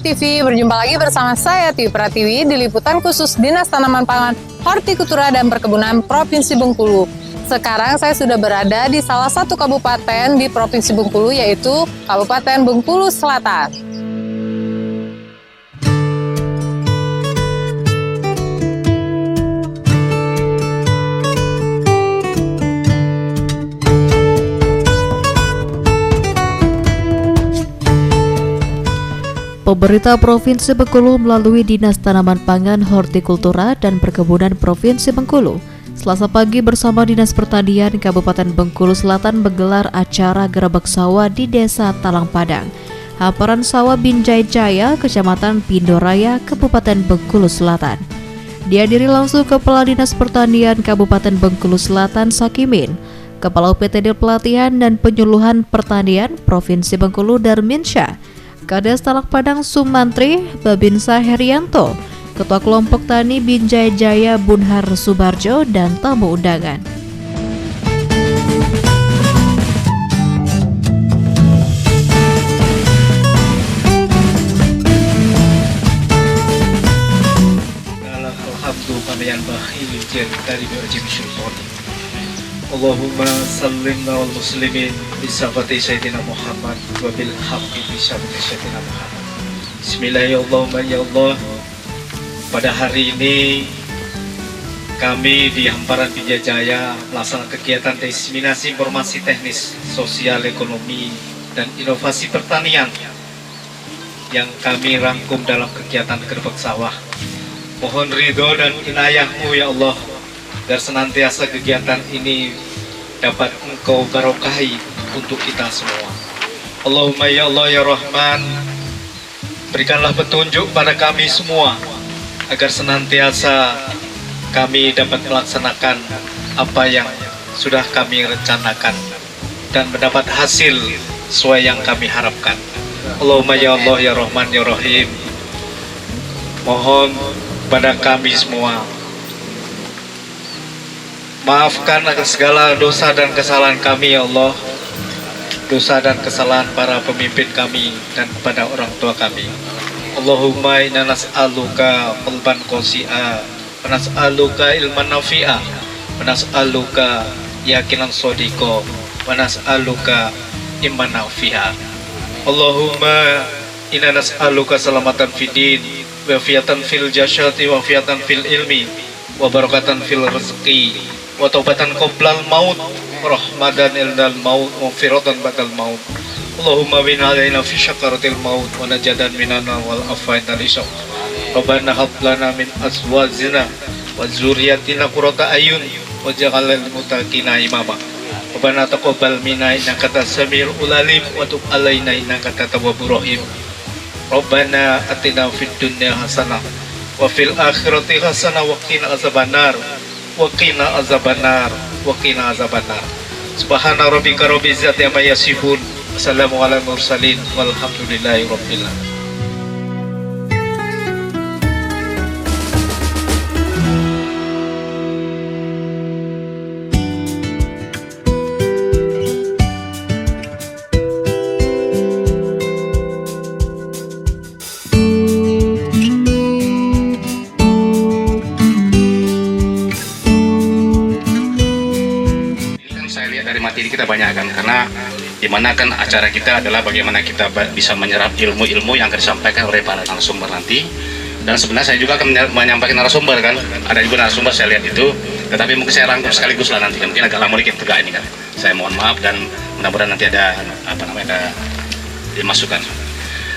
TV, berjumpa lagi bersama saya Tiwi Pratiwi di liputan khusus Dinas Tanaman Pangan, Hortikultura dan Perkebunan Provinsi Bengkulu. Sekarang saya sudah berada di salah satu kabupaten di Provinsi Bengkulu, yaitu Kabupaten Bengkulu Selatan. Pemerintah Provinsi Bengkulu melalui Dinas Tanaman Pangan, Hortikultura dan Perkebunan Provinsi Bengkulu Selasa pagi bersama Dinas Pertanian Kabupaten Bengkulu Selatan menggelar acara gerebek sawah di Desa Talang Padang, Hamparan Sawah Binjai Jaya, Kecamatan Pindoraya, Kabupaten Bengkulu Selatan. Dihadiri langsung Kepala Dinas Pertanian Kabupaten Bengkulu Selatan Sakimin, Kepala UPTD Pelatihan dan Penyuluhan Pertanian Provinsi Bengkulu Darminsyah, Kades Talang Padang Sumantri Babinsa Herianto, Ketua Kelompok Tani Binjai Jaya Bunhar Subarjo, dan tamu undangan. Allahumma sallimna wal muslimin bisafati Sayyidina Muhammad wa bil haqqi bisafati Sayyidina Muhammad. Bismillahirrahmanirrahim. Ya Allah, pada hari ini kami di Hamparan Binjai Jaya melaksanakan kegiatan diseminasi informasi teknis, sosial, ekonomi, dan inovasi pertanian yang kami rangkum dalam kegiatan gerebek sawah. Mohon ridho dan inayahmu ya Allah, agar senantiasa kegiatan ini dapat Engkau barokahi untuk kita semua. Allahumma ya Allah ya Rahman, berikanlah petunjuk pada kami semua agar senantiasa kami dapat melaksanakan apa yang sudah kami rencanakan dan mendapat hasil sesuai yang kami harapkan. Allahumma ya Allah ya Rahman ya Rahim, mohon pada kami semua, maafkan atas segala dosa dan kesalahan kami ya Allah, dosa dan kesalahan para pemimpin kami dan kepada orang tua kami. Allahumma inna nas'aluka qalban qasi'a wa nas'aluka ilman nafi'a wa nas'aluka yakinan shadiqa wa nas'aluka iman nafi'a. Allahumma inna nas'aluka salamatan fid din wa fiatan fil jasadi wa fiatan fil ilmi wa barakatan fil rizqi wa taubatan qoblal maut rahmadan ildal maut wa firatan badal maut. Allahumma bin alaina fi syakaratil maut wa najadan minana wal afain talisau. Rabbana hab lana min azwajina wa dzurriyyatina qurrata ayun waj'al lil muttaqina imama. Rabbana taqabbal minna innaka antas samiul alim wa tub alaina innaka antat tawwabur rahim. Rabbana atina fid dunya hasanah wa fil akhirati hasanah wa qina azabannar wa qina azabannar wa qina azabannar. Subhana rabbika rabbil izzati amma yasifun. Assalamualaikum warahmatullahi wabarakatuh. Walhamdulillahi rabbil alamin. Saya lihat dari materi kita banyak kan, karena dimana kan acara kita adalah bagaimana kita bisa menyerap ilmu-ilmu yang akan disampaikan oleh para narasumber nanti. Dan sebenarnya saya juga akan menyampaikan narasumber kan, ada juga narasumber saya lihat itu, tetapi mungkin saya rangkum sekaligus lah nanti kan, mungkin agak lama dikit tegak ini kan. Saya mohon maaf dan mudah-mudahan nanti ada ada dimasukkan.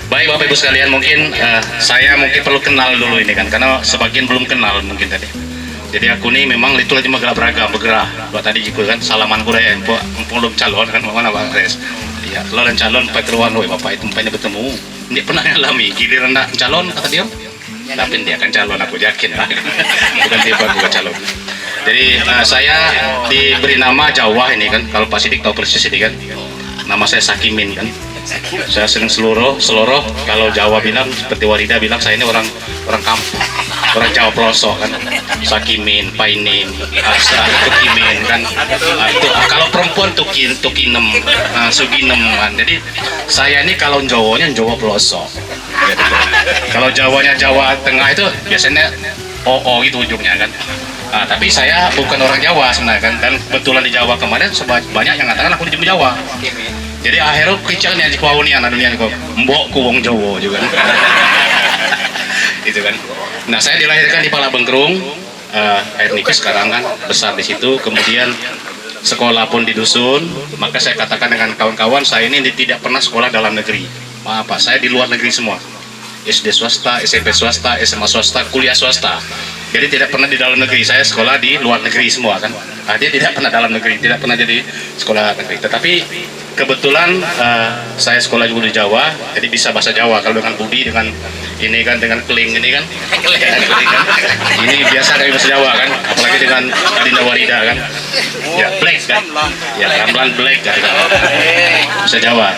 Baik Bapak Ibu sekalian, mungkin saya mungkin perlu kenal dulu ini kan, karena sebagian belum kenal mungkin tadi. Jadi aku nih memang itu lagi bergerak. Buat tadi juga kan salaman ku ya, belum calon kan mana Bang Res. Ya, lo dan calon pakai keluar loh Bapak itu umpamanya bertemu. Ini pernah ngalami giliran nak calon kata dia. Tapi dia akan calon, aku yakin lah. Bukan tiba bukan calon. Jadi saya diberi nama Jawa ini kan. Kalau Pak Sidik tahu persis ini kan. Nama saya Sakimin kan. Saya sering seluruh. Kalau Jawa bilang seperti Warida bilang saya ini orang kampung, orang Jawa pelosok kan. Sakimin, painin, asa, tukimin kan. Itu kalau perempuan tukinem, suginem kan. Jadi saya ini kalau Jawanya Jawa pelosok. Gitu. Kalau Jawanya Jawa Tengah itu biasanya oo gitu ujungnya kan. Tapi saya bukan orang Jawa sebenarnya kan, dan kebetulan di Jawa kemarin banyak yang mengatakan aku di Jawa. Jadi akhirnya kicaunya di kaunian dunia kok mbokku wong Jawa juga. Gitu kan. Nah, saya dilahirkan di Palabengkerung, air nipis sekarang kan, besar di situ, kemudian sekolah pun di dusun. Maka saya katakan dengan kawan-kawan, saya ini tidak pernah sekolah dalam negeri. Maaf Pak, saya di luar negeri semua. SD swasta, SMP swasta, SMA swasta, kuliah swasta. Jadi tidak pernah di dalam negeri, saya sekolah di luar negeri semua kan. Dia tidak pernah dalam negeri, tidak pernah jadi sekolah negeri. Tetapi kebetulan saya sekolah juga di Jawa, jadi bisa bahasa Jawa. Kalau dengan Budi, dengan ini kan, dengan Keling ini kan, ini biasa dari bahasa Jawa kan. Apalagi dengan Adinda Warida kan, ya Black kan, ya Ramlan Black kan, bahasa Jawa.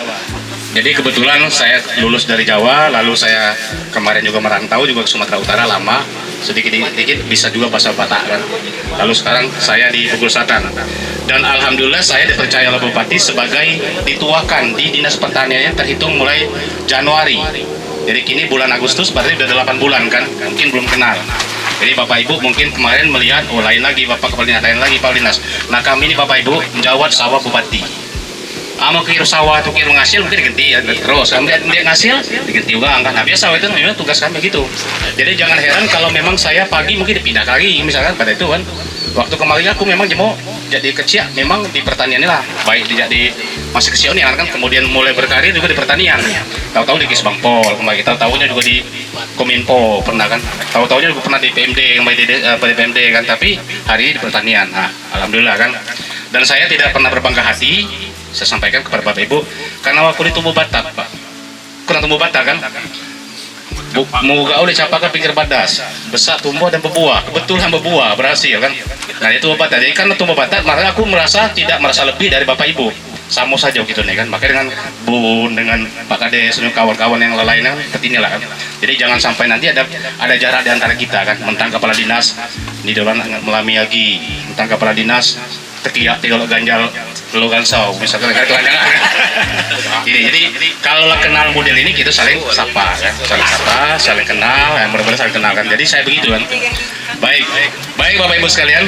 Jadi kebetulan saya lulus dari Jawa, lalu saya kemarin juga merantau juga ke Sumatera Utara lama, sedikit-sedikit bisa juga bahasa Batak kan. Lalu sekarang saya di Bengkulu Selatan. Dan alhamdulillah saya dipercaya oleh Bupati sebagai dituakan di Dinas Pertanian terhitung mulai Januari. Jadi kini bulan Agustus berarti sudah 8 bulan kan, mungkin belum kenal. Jadi Bapak Ibu mungkin kemarin melihat, oh lain lagi Bapak Kepala Dinas, lain lagi Pak Dinas. Nah kami ini Bapak Ibu menjawab sawah Bupati. Mau kira sawah atau kira ngasil mungkin diganti ya terus, kemudian dia ngasil diganti juga angkat. Nah biasa itu memang tugas kami gitu. Jadi jangan heran kalau memang saya pagi mungkin dipindah lagi misalkan pada itu kan. Waktu kemarin aku memang jemo jadi kecil memang di pertanian ini lah, baik di masih kecil nih kan, kemudian mulai berkarir juga di pertanian. Tahu-tahu di Kisbangpol, kemarin kita tahunya juga di Kominfo pernah kan, tahu-tahunya juga pernah di PMD, kemarin di PMD kan, tapi hari ini di pertanian. Nah, alhamdulillah kan. Dan saya tidak pernah berbangga hati. Saya sampaikan kepada Bapak Ibu, karena waktu di tumbuh batak Pak, kurang tumbuh batak kan, muga oleh capakan pinggir badas, besar tumbuh dan berbuah, kebetulan berbuah berhasil kan. Nah itu batak, jadi karena tumbuh batak, maka aku tidak merasa lebih dari Bapak Ibu, sama saja gitu nih kan. Maka dengan Bun, dengan Pak Kades, dengan kawan-kawan yang lainnya seperti inilah kan. Jadi jangan sampai nanti ada jarak di antara kita kan, mentang kepala dinas di dalam melami lagi, mentang kepala dinas tekiak tiga ganjal lo gansau misalkan kelanjangan. Jadi kalau kenal model ini kita saling sapa ya, saling kenal, yang benar-benar saling kenal kan. Jadi saya begitu kan. Baik Bapak Ibu sekalian.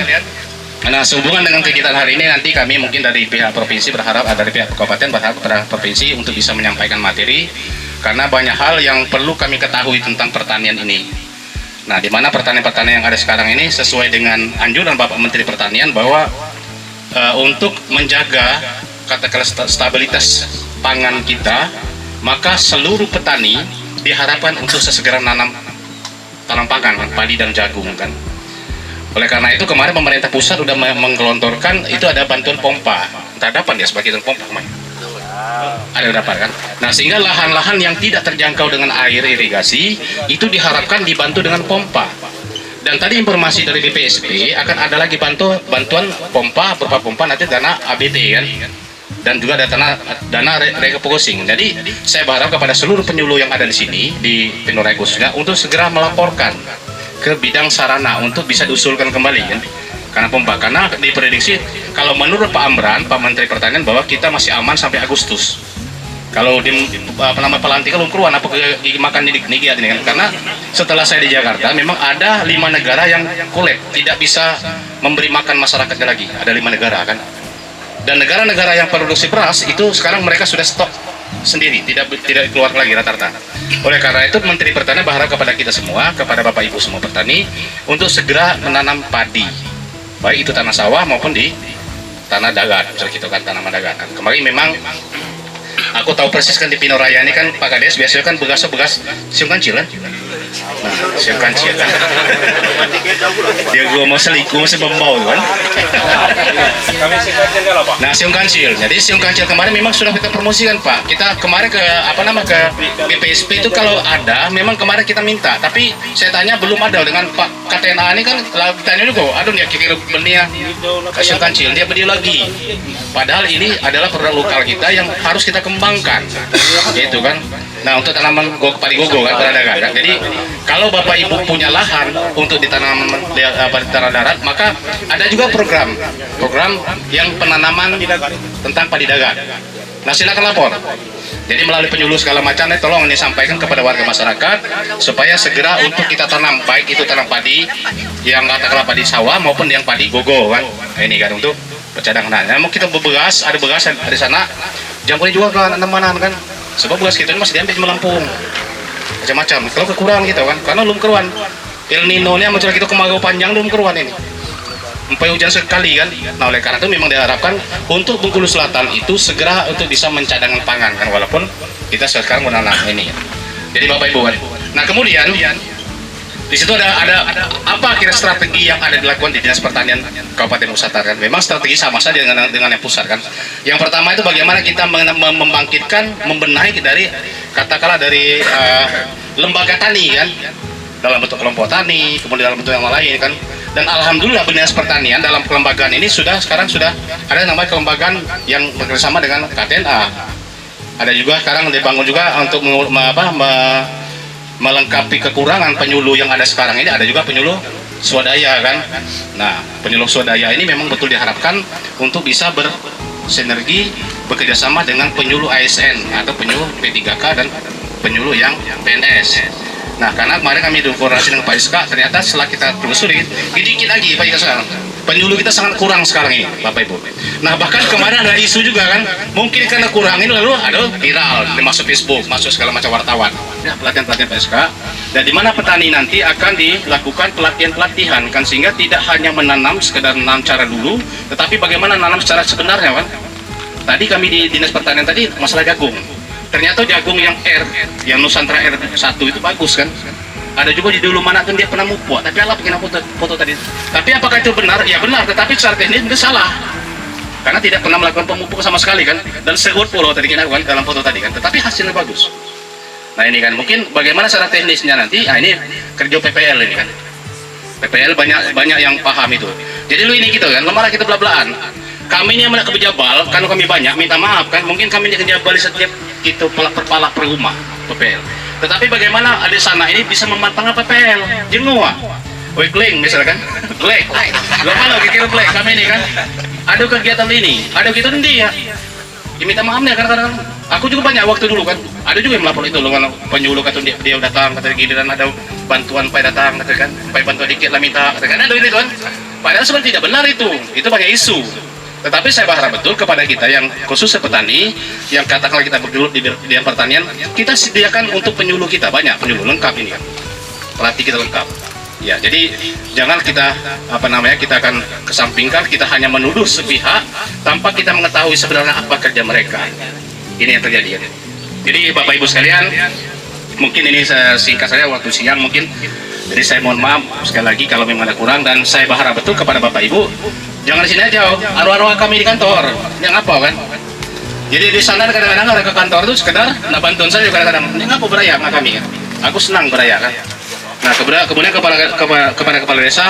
Nah, sehubungan dengan kegiatan hari ini nanti kami mungkin dari pihak provinsi berharap, dari pihak kabupaten berharap kepada provinsi untuk bisa menyampaikan materi, karena banyak hal yang perlu kami ketahui tentang pertanian ini. Nah, di mana pertanian-pertanian yang ada sekarang ini sesuai dengan anjuran Bapak Menteri Pertanian bahwa untuk menjaga katakanlah stabilitas pangan kita, maka seluruh petani diharapkan untuk sesegera tanam pangan, padi dan jagung kan. Oleh karena itu kemarin pemerintah pusat sudah menggelontorkan itu ada bantuan pompa. Entah dapat ya sebagai pompa kemarin. Ada dapat kan. Nah sehingga lahan-lahan yang tidak terjangkau dengan air irigasi itu diharapkan dibantu dengan pompa. Dan tadi informasi dari BPSP akan ada lagi bantuan pompa, berupa pompa nanti dana ABT kan, dan juga ada dana refocusing. Jadi saya berharap kepada seluruh penyuluh yang ada di sini di Pinorai khususnya untuk segera melaporkan ke bidang sarana untuk bisa diusulkan kembali kan. Karena pompa, karena diprediksi kalau menurut Pak Amran, Pak Menteri Pertanian, bahwa kita masih aman sampai Agustus. Kalau di pelantikan belum keluar apa makan ini kan, karena setelah saya di Jakarta memang ada 5 negara yang kolek tidak bisa memberi makan masyarakatnya lagi, ada 5 negara kan, dan negara-negara yang produksi beras itu sekarang mereka sudah stok sendiri, tidak keluar lagi rata-rata. Oleh karena itu Menteri Pertanian berharap kepada kita semua, kepada Bapak Ibu semua petani untuk segera menanam padi, baik itu tanah sawah maupun di tanah dagat, misalnya gitu kan, tanaman dagat. Kemarin memang aku tahu persis kan di Pino Raya ini kan Pak Kades biasanya kan begas siung kancil kan, Nah, siung kancil kan. Dia gua mau selingkuh masih bembau kan. Nah, siung kancil. Jadi siung kancil kemarin memang sudah kita promosikan Pak. Kita kemarin ke ke BPSP itu kalau ada, memang kemarin kita minta. Tapi saya tanya belum ada dengan Pak KTNA ini kan. Tanya juga, aduh dia kira benih siung kancil, dia beli lagi. Padahal ini adalah produk lokal kita yang harus kita kembangkan, gitu kan. Nah, untuk tanaman padi gogo kan pada dagat kan. Jadi kalau Bapak Ibu punya lahan untuk ditanam di tanah darat, maka ada juga program yang penanaman tentang padi dagat. Nah, silakan lapor. Jadi melalui penyuluh segala macam, tolong ini sampaikan kepada warga masyarakat supaya segera untuk kita tanam, baik itu tanam padi yang katakanlah padi sawah maupun yang padi gogo kan. Nah, ini kan untuk bercadangan. Nah, mau kita beras, ada beras dari sana, jangan juga kan tanaman kan. Sebab beras kita ini masih diambil di Lampung, macam-macam. Kalau kekurangan gitu kan, karena belum keruan. El Nino nya muncul kita kemarau panjang belum keruan ini. Sampai hujan sekali kan. Nah, oleh karena itu memang diharapkan untuk Bengkulu Selatan itu segera untuk bisa mencadangkan pangan kan, walaupun kita sekarang menanam ini. Jadi Bapak Ibu kan. Nah, kemudian di situ ada apa kira strategi yang ada dilakukan di Dinas Pertanian Kabupaten Nusantara kan? Memang strategi sama saja dengan yang pusat kan. Yang pertama itu bagaimana kita membangkitkan, membenahi dari katakanlah dari lembaga tani kan, dalam bentuk kelompok tani, kemudian dalam bentuk yang lain kan. Dan alhamdulillah Dinas Pertanian dalam kelembagaan ini sekarang sudah ada namanya kelembagaan yang bekerjasama dengan KTNA. Ada juga sekarang dibangun juga untuk melengkapi kekurangan penyuluh yang ada sekarang ini, ada juga penyuluh swadaya kan. Nah, penyuluh swadaya ini memang betul diharapkan untuk bisa bersinergi bekerjasama dengan penyuluh ASN atau penyuluh P3K dan penyuluh yang PNS. Nah, karena kemarin kami berkoordinasi dengan Pak Iska, ternyata setelah kita telusuri dikit lagi Pak Iska sekarang penyuluh kita sangat kurang sekarang ini Bapak Ibu. Nah, bahkan kemarin ada isu juga kan, mungkin karena kurang ini lalu ada viral masuk Facebook, masuk segala macam wartawan ya, pelatihan Pak Iska, dan di mana petani nanti akan dilakukan pelatihan kan, sehingga tidak hanya menanam sekedar menanam cara dulu, tetapi bagaimana menanam secara sebenarnya kan. Tadi kami di Dinas Pertanian tadi masalah jagung, ternyata jagung yang Nusantara R1 itu bagus kan. Ada juga di dulu mana tuh dia pernah mupuk, tapi Allah bikin foto tadi. Tapi apakah itu benar? Ya benar, tetapi secara teknis itu salah. Karena tidak pernah melakukan pemupukan sama sekali kan. Dan seut polo tadi kita kan dalam foto tadi kan. Tetapi hasilnya bagus. Nah, ini kan mungkin bagaimana secara teknisnya nanti. Nah, ini kerja PPL ini kan. PPL banyak yang paham itu. Jadi lu ini gitu kan, lemara kita belah-belahan. Kami ini yang kebejabal, kalau kami banyak minta maaf kan, mungkin kami ini kejabal di setiap itu per rumah PPL. Tetapi bagaimana ada sana ini bisa memantang PPL jengua wekling misalkan black mana kira black kami ini kan ada kegiatan ini ada gitu dia minta maafnya karena aku juga banyak waktu dulu kan, ada juga yang melapor itu loh, penyuluh kata dia datang kata gini dan ada bantuan Pak datang kata kan, Pak bantuan dikit lah minta kata kan, ada itu kan, padahal sebenarnya tidak benar itu banyak isu. Tetapi saya berharap betul kepada kita yang khusus petani, yang katakanlah kita bergelut di bidang pertanian, kita sediakan untuk penyuluh kita banyak, penyuluh lengkap ini kan, pelatih kita lengkap. Ya, jadi jangan kita kita akan kesampingkan, kita hanya menuduh sepihak tanpa kita mengetahui sebenarnya apa kerja mereka. Ini yang terjadi. Jadi Bapak Ibu sekalian, mungkin ini saya singkat saja waktu siang mungkin. Jadi saya mohon maaf sekali lagi kalau memang ada kurang, dan saya berharap betul kepada Bapak Ibu, jangan di sini aja, arwah-arwah kami di kantor, yang apa kan? Jadi di sana kadang-kadang ada ke kantor itu sekedar nak bantuan saya kadang-kadang, ini ngapa beraya nggak kami? Aku senang beraya kan. Nah, kemudian kepada kepala desa,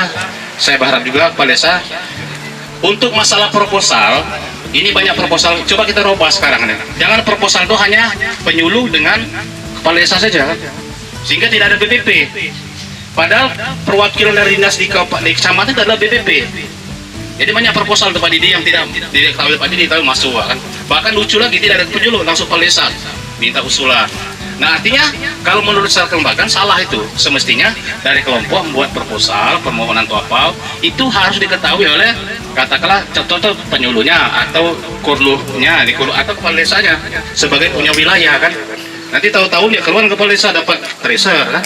saya berharap juga kepala desa untuk masalah proposal. Ini banyak proposal, coba kita rubah sekarang nih. Jangan proposal itu hanya penyuluh dengan kepala desa saja kan? Sehingga tidak ada BPP. Padahal perwakilan dari dinas di kecamatan itu adalah BPP. Jadi banyak proposal untuk Pak Didi yang tidak diketahui Pak Didi, tahu masuk kan. Bahkan lucu lagi, tidak ada penyuluh, langsung kepala desa minta usulan. Nah, artinya kalau menurut secara kelembagaan salah itu. Semestinya dari kelompok membuat proposal, permohonan atau apa, itu harus diketahui oleh katakanlah contoh penyuluhnya atau kurluhnya atau kepala desanya sebagai punya wilayah kan. Nanti tahu-tahu dia keluar kepala desa dapat tracer kan.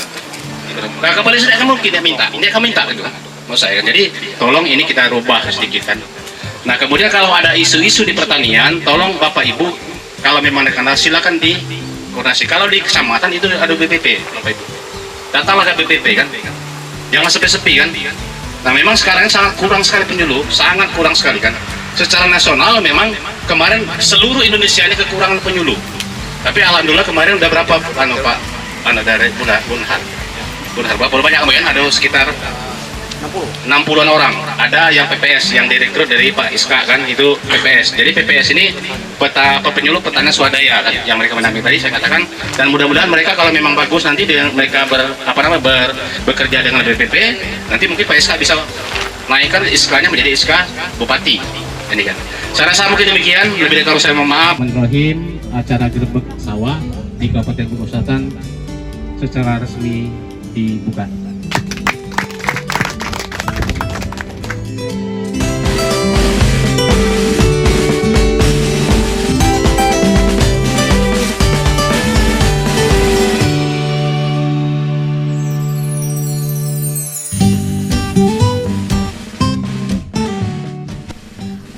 Nah, kepala desa akan mungkin dia akan minta gitu kan. Mau saya kan. Jadi tolong ini kita rubah sedikit kan. Nah, kemudian kalau ada isu-isu di pertanian, tolong Bapak Ibu kalau memang ada kendala silakan di koordinasi. Kalau di kecamatan itu ada BPP Bapak Ibu. datanglah ke BPP kan, jangan sepi-sepi kan. Nah memang sekarang sangat kurang sekali penyuluh, sangat kurang sekali kan. Secara nasional memang kemarin seluruh Indonesia ini kekurangan penyuluh. Tapi alhamdulillah kemarin udah berapa Pak dari Bunhar berapa banyak kan? Ada sekitar 60-an orang. Ada yang PPS, yang direktur dari Pak Iska kan, itu PPS. Jadi PPS ini penyuluh petani swadaya kan, yang mereka mendampingi tadi saya katakan. Dan mudah-mudahan mereka kalau memang bagus nanti dengan mereka bekerja dengan BPP, nanti mungkin Pak Iska bisa naikkan Iskanya menjadi Iska Bupati. Ini kan. Saya rasa mungkin demikian. Lebih dari kalau saya mohon maaf. Bismillahirrahmanirrahim, acara Grebek Sawah di Kabupaten Bogor Selatan secara resmi dibuka.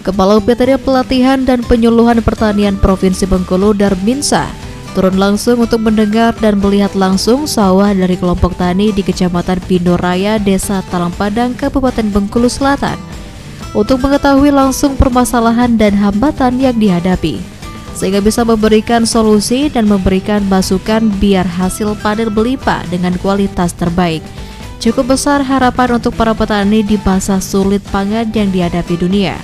Kepala Upacara Pelatihan dan Penyuluhan Pertanian Provinsi Bengkulu Darminsa turun langsung untuk mendengar dan melihat langsung sawah dari kelompok tani di Kecamatan Pindoraya, Desa Talang Padang, Kabupaten Bengkulu Selatan untuk mengetahui langsung permasalahan dan hambatan yang dihadapi sehingga bisa memberikan solusi dan memberikan masukan biar hasil panen berlimpah dengan kualitas terbaik. Cukup besar harapan untuk para petani di masa sulit pangan yang dihadapi dunia.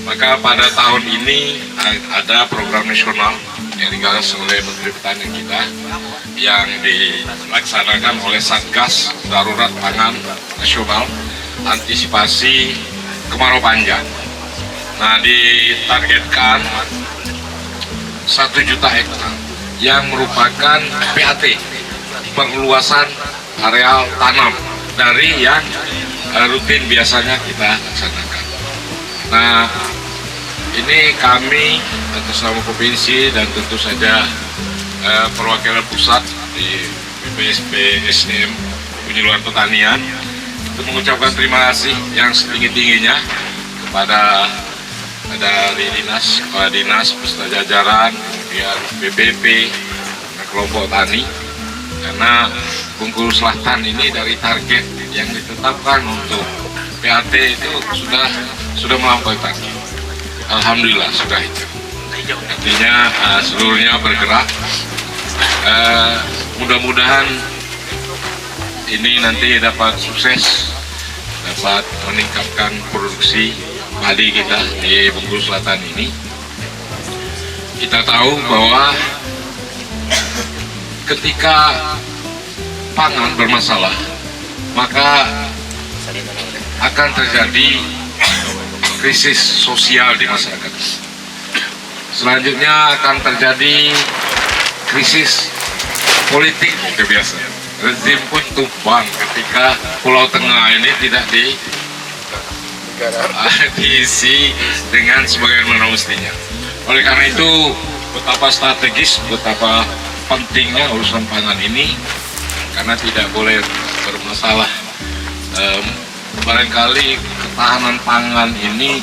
Maka pada tahun ini ada program nasional yang digagas oleh Menteri Pertanian kita yang dilaksanakan oleh Satgas Darurat Pangan Nasional Antisipasi Kemarau Panjang. Nah, ditargetkan 1 juta hektar yang merupakan PAT, perluasan areal tanam dari yang rutin biasanya kita laksanakan. Nah, ini kami atas nama provinsi dan tentu saja perwakilan pusat di BPSP SDM Penyuluhan Pertanian untuk mengucapkan terima kasih yang setinggi-tingginya kepada dari dinas, kepala dinas, beserta jajaran, kemudian BPP, kelompok tani, karena Bengkulu Selatan ini dari target yang ditetapkan untuk PAT itu sudah melampaui target. Alhamdulillah sudah itu. Artinya seluruhnya bergerak. Mudah-mudahan ini nanti dapat sukses, dapat meningkatkan produksi padi kita di Bengkulu Selatan ini. Kita tahu bahwa ketika pangan bermasalah, maka akan terjadi krisis sosial di masyarakat. Selanjutnya akan terjadi krisis politik biasa. Rezim pun tumbang ketika Pulau Tengah ini tidak diisi dengan sebagaimana mestinya. Oleh karena itu, betapa strategis, betapa pentingnya urusan pangan ini, karena tidak boleh bermasalah. Barangkali ketahanan pangan ini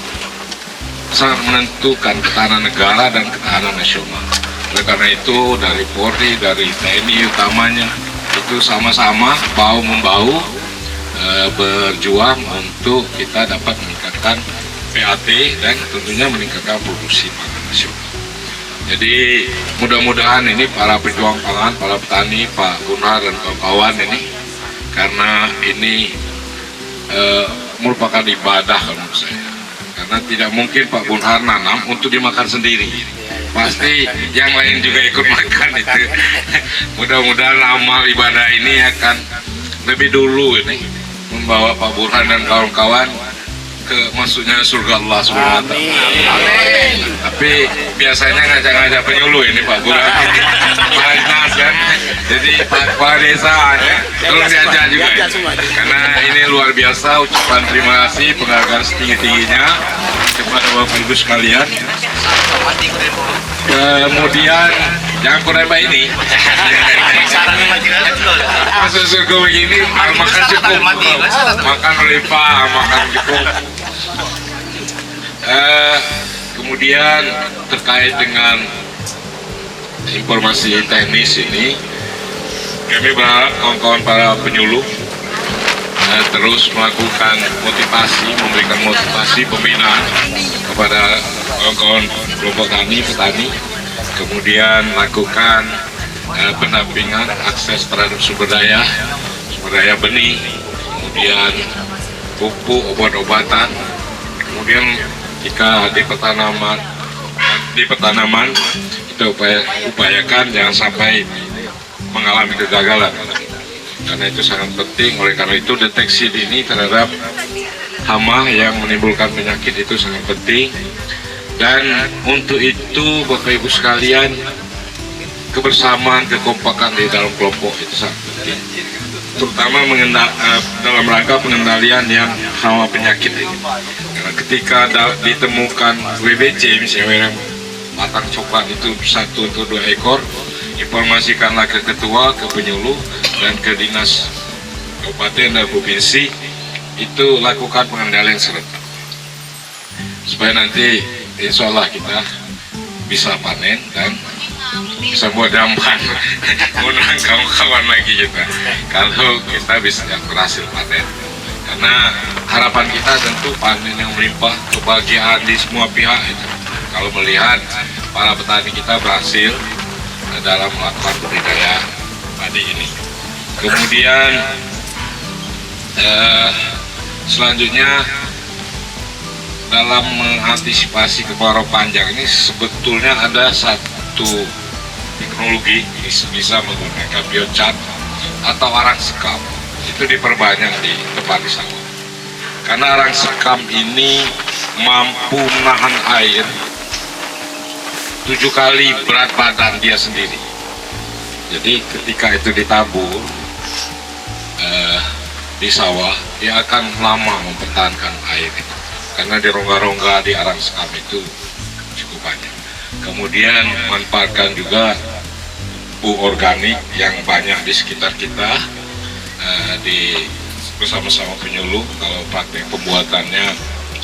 sangat menentukan ketahanan negara dan ketahanan nasional. Oleh karena itu dari Polri, dari TNI utamanya itu sama-sama bahu-membahu berjuang untuk kita dapat meningkatkan PAT dan tentunya meningkatkan produksi pangan nasional. Jadi mudah-mudahan ini para pejuang pangan, para petani, Pak Bunhar dan kawan-kawan ini, karena ini merupakan ibadah kalau menurut saya. Karena tidak mungkin Pak Bunhar nanam untuk dimakan sendiri. Pasti yang lain juga ikut makan itu. Mudah-mudahan amal ibadah ini akan lebih dulu ini membawa Pak Burhan dan kawan-kawan ke masuknya surga Allah SWT. Tapi biasanya ngajak-ngajak penyuluh ini Pak Burhan, Pak Inas kan. Jadi Pak Kepala Desa ya, tolong diajak juga ya. Karena ini luar biasa. Ucapan terima kasih penghargaan setinggi-tingginya kepada Bapak Ibu sekalian. Kemudian jangan kureba ini. Masuk surga begini, makan cukup, makan melimpah, makan cukup. Kemudian terkait dengan informasi teknis ini, kami berharap kawan-kawan para penyuluh terus melakukan motivasi, memberikan motivasi pembinaan kepada kawan-kawan kelompok tani, petani, kemudian lakukan pendampingan akses terhadap sumber daya benih, kemudian pupuk, obat-obatan, kemudian jika di petanaman kita upayakan jangan sampai mengalami kegagalan, karena itu sangat penting. Oleh karena itu deteksi dini terhadap hama yang menimbulkan penyakit itu sangat penting, dan untuk itu Bapak Ibu sekalian, kebersamaan, kekompakan di dalam kelompok itu sangat penting, terutama dalam rangka pengendalian yang hama penyakit ini. Karena ketika ditemukan WBC misalnya batang coklat itu 1 atau 2 ekor, informasikanlah ke ketua, ke penyuluh, dan ke dinas kabupaten dan provinsi, itu lakukan pengendalian serentak supaya nanti insya Allah kita bisa panen dan bisa buat jamban menang kawan-kawan lagi kita kalau kita bisa berhasil panen. Karena harapan kita tentu panen yang melimpah, kebahagiaan di semua pihak itu kalau melihat para petani kita berhasil dalam melakukan budidaya padi ini. Kemudian selanjutnya dalam mengantisipasi kemarau panjang ini sebetulnya ada satu teknologi bisa menggunakan biocat atau arang sekam, itu diperbanyak di tempat di sawah. Karena arang sekam ini mampu menahan air 7 kali berat badan dia sendiri. Jadi ketika itu ditabur di sawah, dia akan lama mempertahankan air itu, karena di rongga-rongga di arang sekam itu cukup banyak. Kemudian manfaatkan juga pupuk organik yang banyak di sekitar kita, bersama-sama penyuluh. Kalau praktek pembuatannya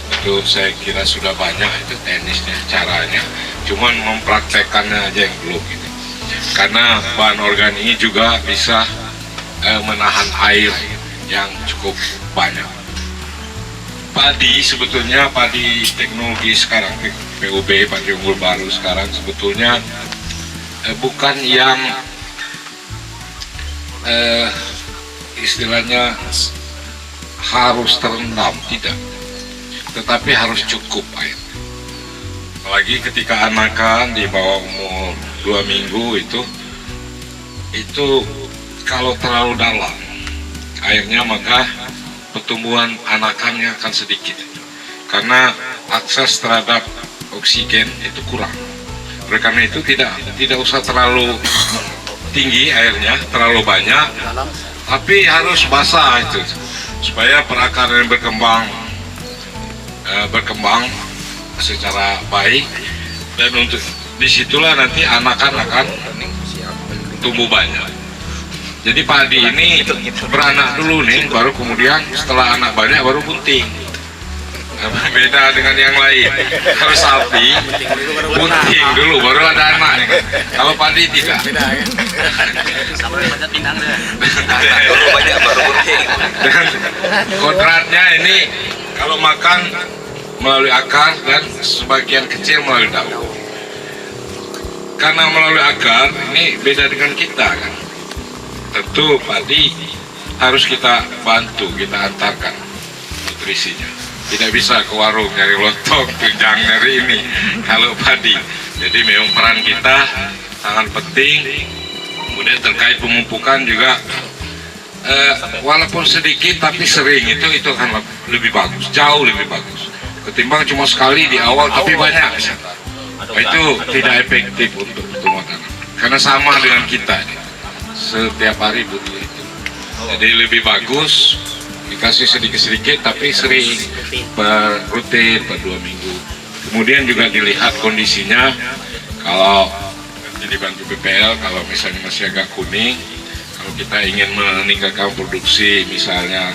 itu saya kira sudah banyak, itu teknisnya, caranya, cuman mempraktekannya aja yang belum gitu. Karena bahan organik ini juga bisa menahan air yang cukup banyak. Padi sebetulnya, padi teknologi sekarang, PUB, padi unggul baru sekarang sebetulnya bukan yang istilahnya harus terendam, tidak, tetapi harus cukup air. Apalagi ketika anakan di bawah umur 2 minggu itu kalau terlalu dalam airnya, maka pertumbuhan anakannya akan sedikit, karena akses terhadap oksigen itu kurang. Oleh karena itu tidak usah terlalu tinggi airnya, terlalu banyak, tapi harus basah itu supaya perakaran berkembang secara baik, dan untuk disitulah nanti anakan akan tumbuh banyak. Jadi padi ini beranak dulu nih, baru kemudian setelah anak banyak baru bunting. Beda dengan yang lain. Kalau sapi bunting dulu baru ada anak. Kalau padi tidak. Dan kodratnya ini kalau makan melalui akar dan sebagian kecil melalui daun. Karena melalui akar ini beda dengan kita kan. Tentu padi harus kita bantu, kita antarkan nutrisinya. Tidak bisa ke warung nyari lontong, tunjang nyari ini kalau padi. Jadi memang peran kita sangat penting. Kemudian terkait pemupukan juga, walaupun sedikit tapi sering itu akan lebih bagus, jauh lebih bagus ketimbang cuma sekali di awal tapi banyak. Itu tidak efektif untuk pertumbuhan tanam, karena sama dengan kita. Setiap hari butuh itu. Jadi lebih bagus dikasih sedikit-sedikit tapi sering, rutin per 2 minggu Kemudian juga dilihat kondisinya, kalau dibantu BPL, kalau misalnya masih agak kuning, kalau kita ingin meningkatkan produksi, misalnya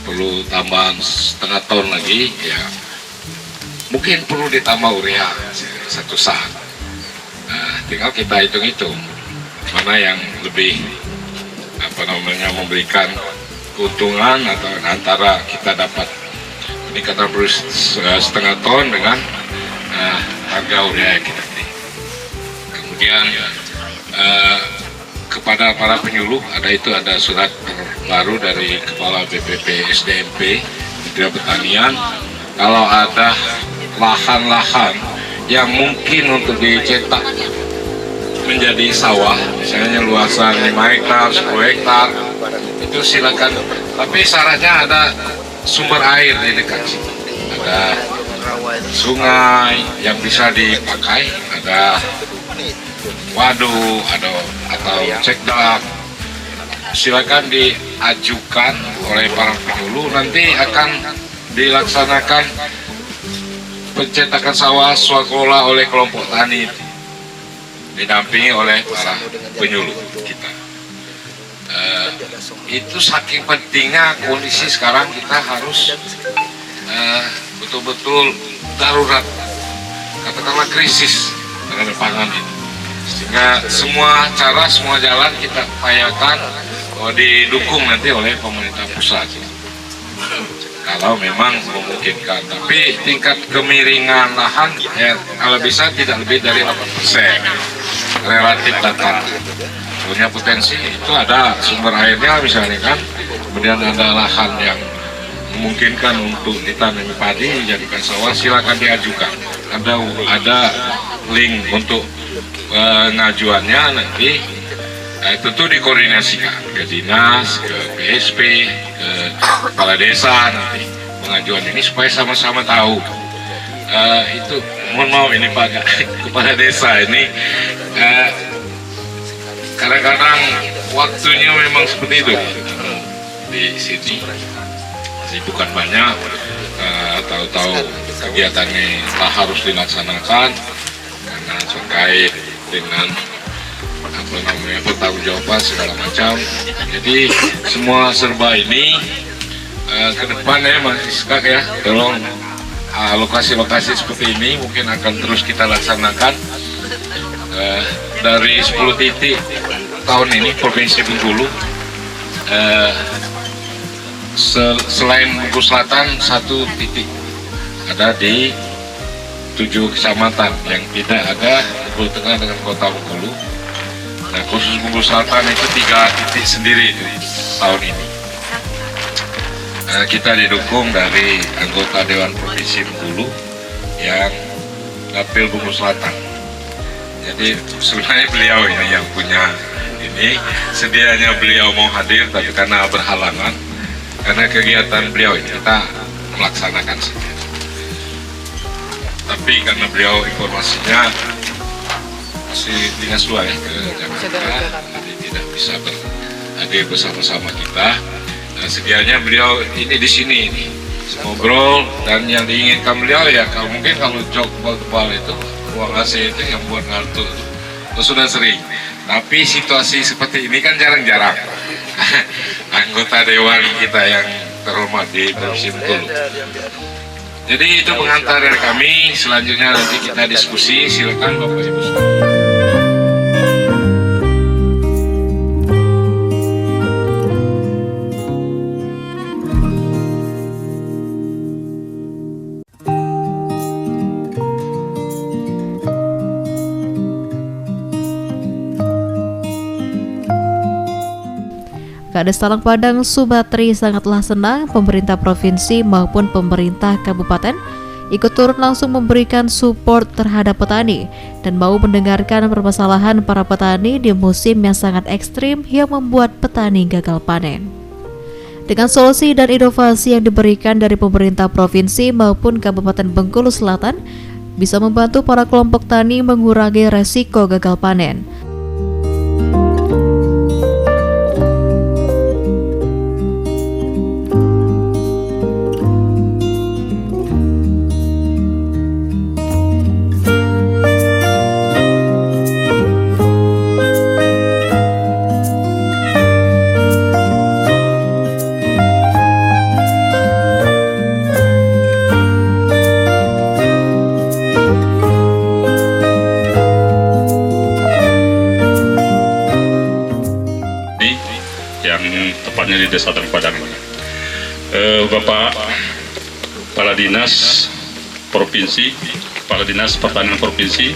perlu tambahan setengah ton lagi, ya mungkin perlu ditambah urea satu saat. Nah, tinggal kita hitung-hitung mana yang lebih memberikan keuntungan atau antara kita dapat peningkatan produksi setengah ton dengan harga urea yang kita beli. Kemudian kepada para penyuluh ada surat baru dari Kepala BPP SDMP Kementerian Pertanian, kalau ada lahan-lahan yang mungkin untuk dicetak menjadi sawah, misalnya luasan 5 hektar, 10 hektar, itu silakan. Tapi syaratnya ada sumber air di dekat situ, ada sungai yang bisa dipakai, ada waduk, atau cekdak. Silakan diajukan oleh para penyuluh, nanti akan dilaksanakan pencetakan sawah swakelola oleh kelompok tani, didampingi oleh para penyuluh kita. Itu saking pentingnya kondisi sekarang, kita harus betul-betul darurat, katakanlah krisis dengan pangan ini, sehingga semua cara, semua jalan kita upayakan didukung nanti oleh pemerintah pusat kalau memang memungkinkan. Tapi tingkat kemiringan lahan kalau bisa tidak lebih dari 8%, relatif datar. Punya potensi itu, ada sumber airnya misalnya kan, kemudian ada lahan yang memungkinkan untuk ditanami padi, dijadikan sawah, silakan diajukan. Ada link untuk pengajuannya, nanti tentu dikoordinasikan ke dinas, ke PSP, ke kepala desa nanti pengajuan ini supaya sama-sama tahu. Itu mohon maaf ini Pak kepala desa ini kadang-kadang waktunya memang seperti itu di sini, bukan banyak, tahu-tahu kegiatannya harus dilaksanakan karena terkait dengan pertanggungjawaban segala macam. Jadi semua serba ini ke depan Mas Iskak ya, tolong lokasi-lokasi seperti ini mungkin akan terus kita laksanakan. Dari 10 titik tahun ini Provinsi Bengkulu, selain Bengkulu Selatan 1 titik, ada di 7 kecamatan yang tidak ada Bengkulu Tengah dengan Kota Bengkulu. Nah, khusus Bengkulu Selatan itu 3 titik sendiri tahun ini. Kita didukung dari anggota Dewan Provinsi Bengkulu yang dapil Bengkulu Selatan. Jadi sebenarnya beliau ini yang punya ini, sedianya beliau mau hadir tapi karena berhalangan, karena kegiatan beliau ini kita melaksanakan sendiri. Tapi karena beliau informasinya masih dinas luar ya ke Jakarta, jadi tidak bisa hadir bersama-sama kita. Sedianya beliau ini di sini ini ngobrol, dan yang diinginkan beliau ya kalau mungkin kalau jok tebal itu ruang AC itu yang buat ngantuk itu sudah sering. Tapi situasi seperti ini kan jarang-jarang. Anggota dewan kita yang terhormat di Provinsi Bengkulu. Jadi itu pengantar dari kami. Selanjutnya nanti kita diskusi. Silakan Bapak Ibu. Kades Talang Padang Subatri sangatlah senang pemerintah provinsi maupun pemerintah kabupaten ikut turun langsung memberikan support terhadap petani dan mau mendengarkan permasalahan para petani di musim yang sangat ekstrim yang membuat petani gagal panen. Dengan solusi dan inovasi yang diberikan dari pemerintah provinsi maupun Kabupaten Bengkulu Selatan bisa membantu para kelompok tani mengurangi resiko gagal panen. Desa Talang Padang. Bapak Kepala Dinas Provinsi, Kepala Dinas Pertanian Provinsi,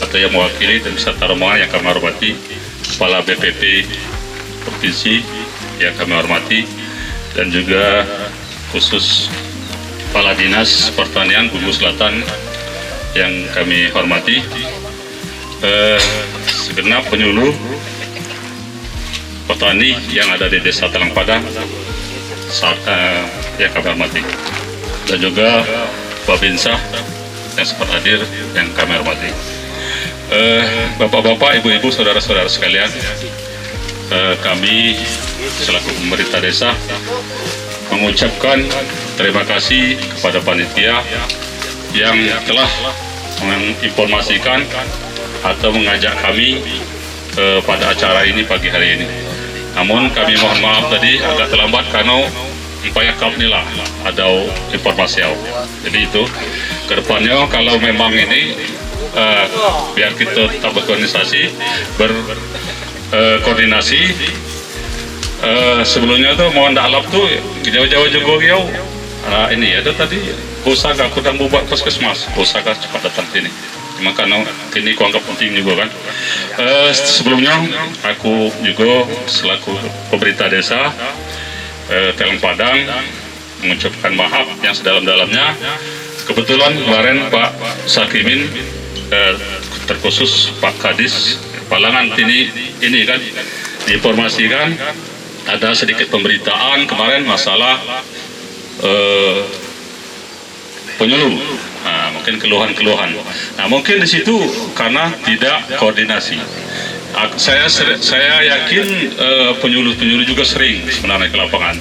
atau yang mewakili dan beserta rombongan yang kami hormati, Kepala BPP Provinsi yang kami hormati, dan juga khusus Kepala Dinas Pertanian Bengkulu Selatan yang kami hormati, segenap penyuluh petani yang ada di Desa Talang Padang yang kami hormati, dan juga Babinsa yang sempat hadir yang kami hormati. Bapak-bapak, ibu-ibu, saudara-saudara sekalian, kami selaku pemerintah desa mengucapkan terima kasih kepada panitia yang telah menginformasikan atau mengajak kami pada acara ini pagi hari ini. Namun kami mohon maaf tadi agak terlambat karena upaya kami lah ada informasi. Jadi itu kedepannya kalau memang ini biar kita tetap berkoordinasi, sebelumnya tuh mohon daklap tuh jauh-jauh juga ini ada tadi usaha kudang buat puskesmas, usaha cepat datang sini. Cuma karena ini kuanggap penting juga kan. Sebelumnya aku juga selaku pemerintah desa Talang Padang mengucapkan maaf yang sedalam-dalamnya. Kebetulan kemarin Pak Sakimin terkhusus Pak Kadis Palangan ini kan diinformasikan ada sedikit pemberitaan kemarin masalah penyuluh. Nah, mungkin keluhan-keluhan. Nah, mungkin di situ karena tidak koordinasi. Saya yakin penyuluh-penyuluh juga sering sebenarnya ke lapangan.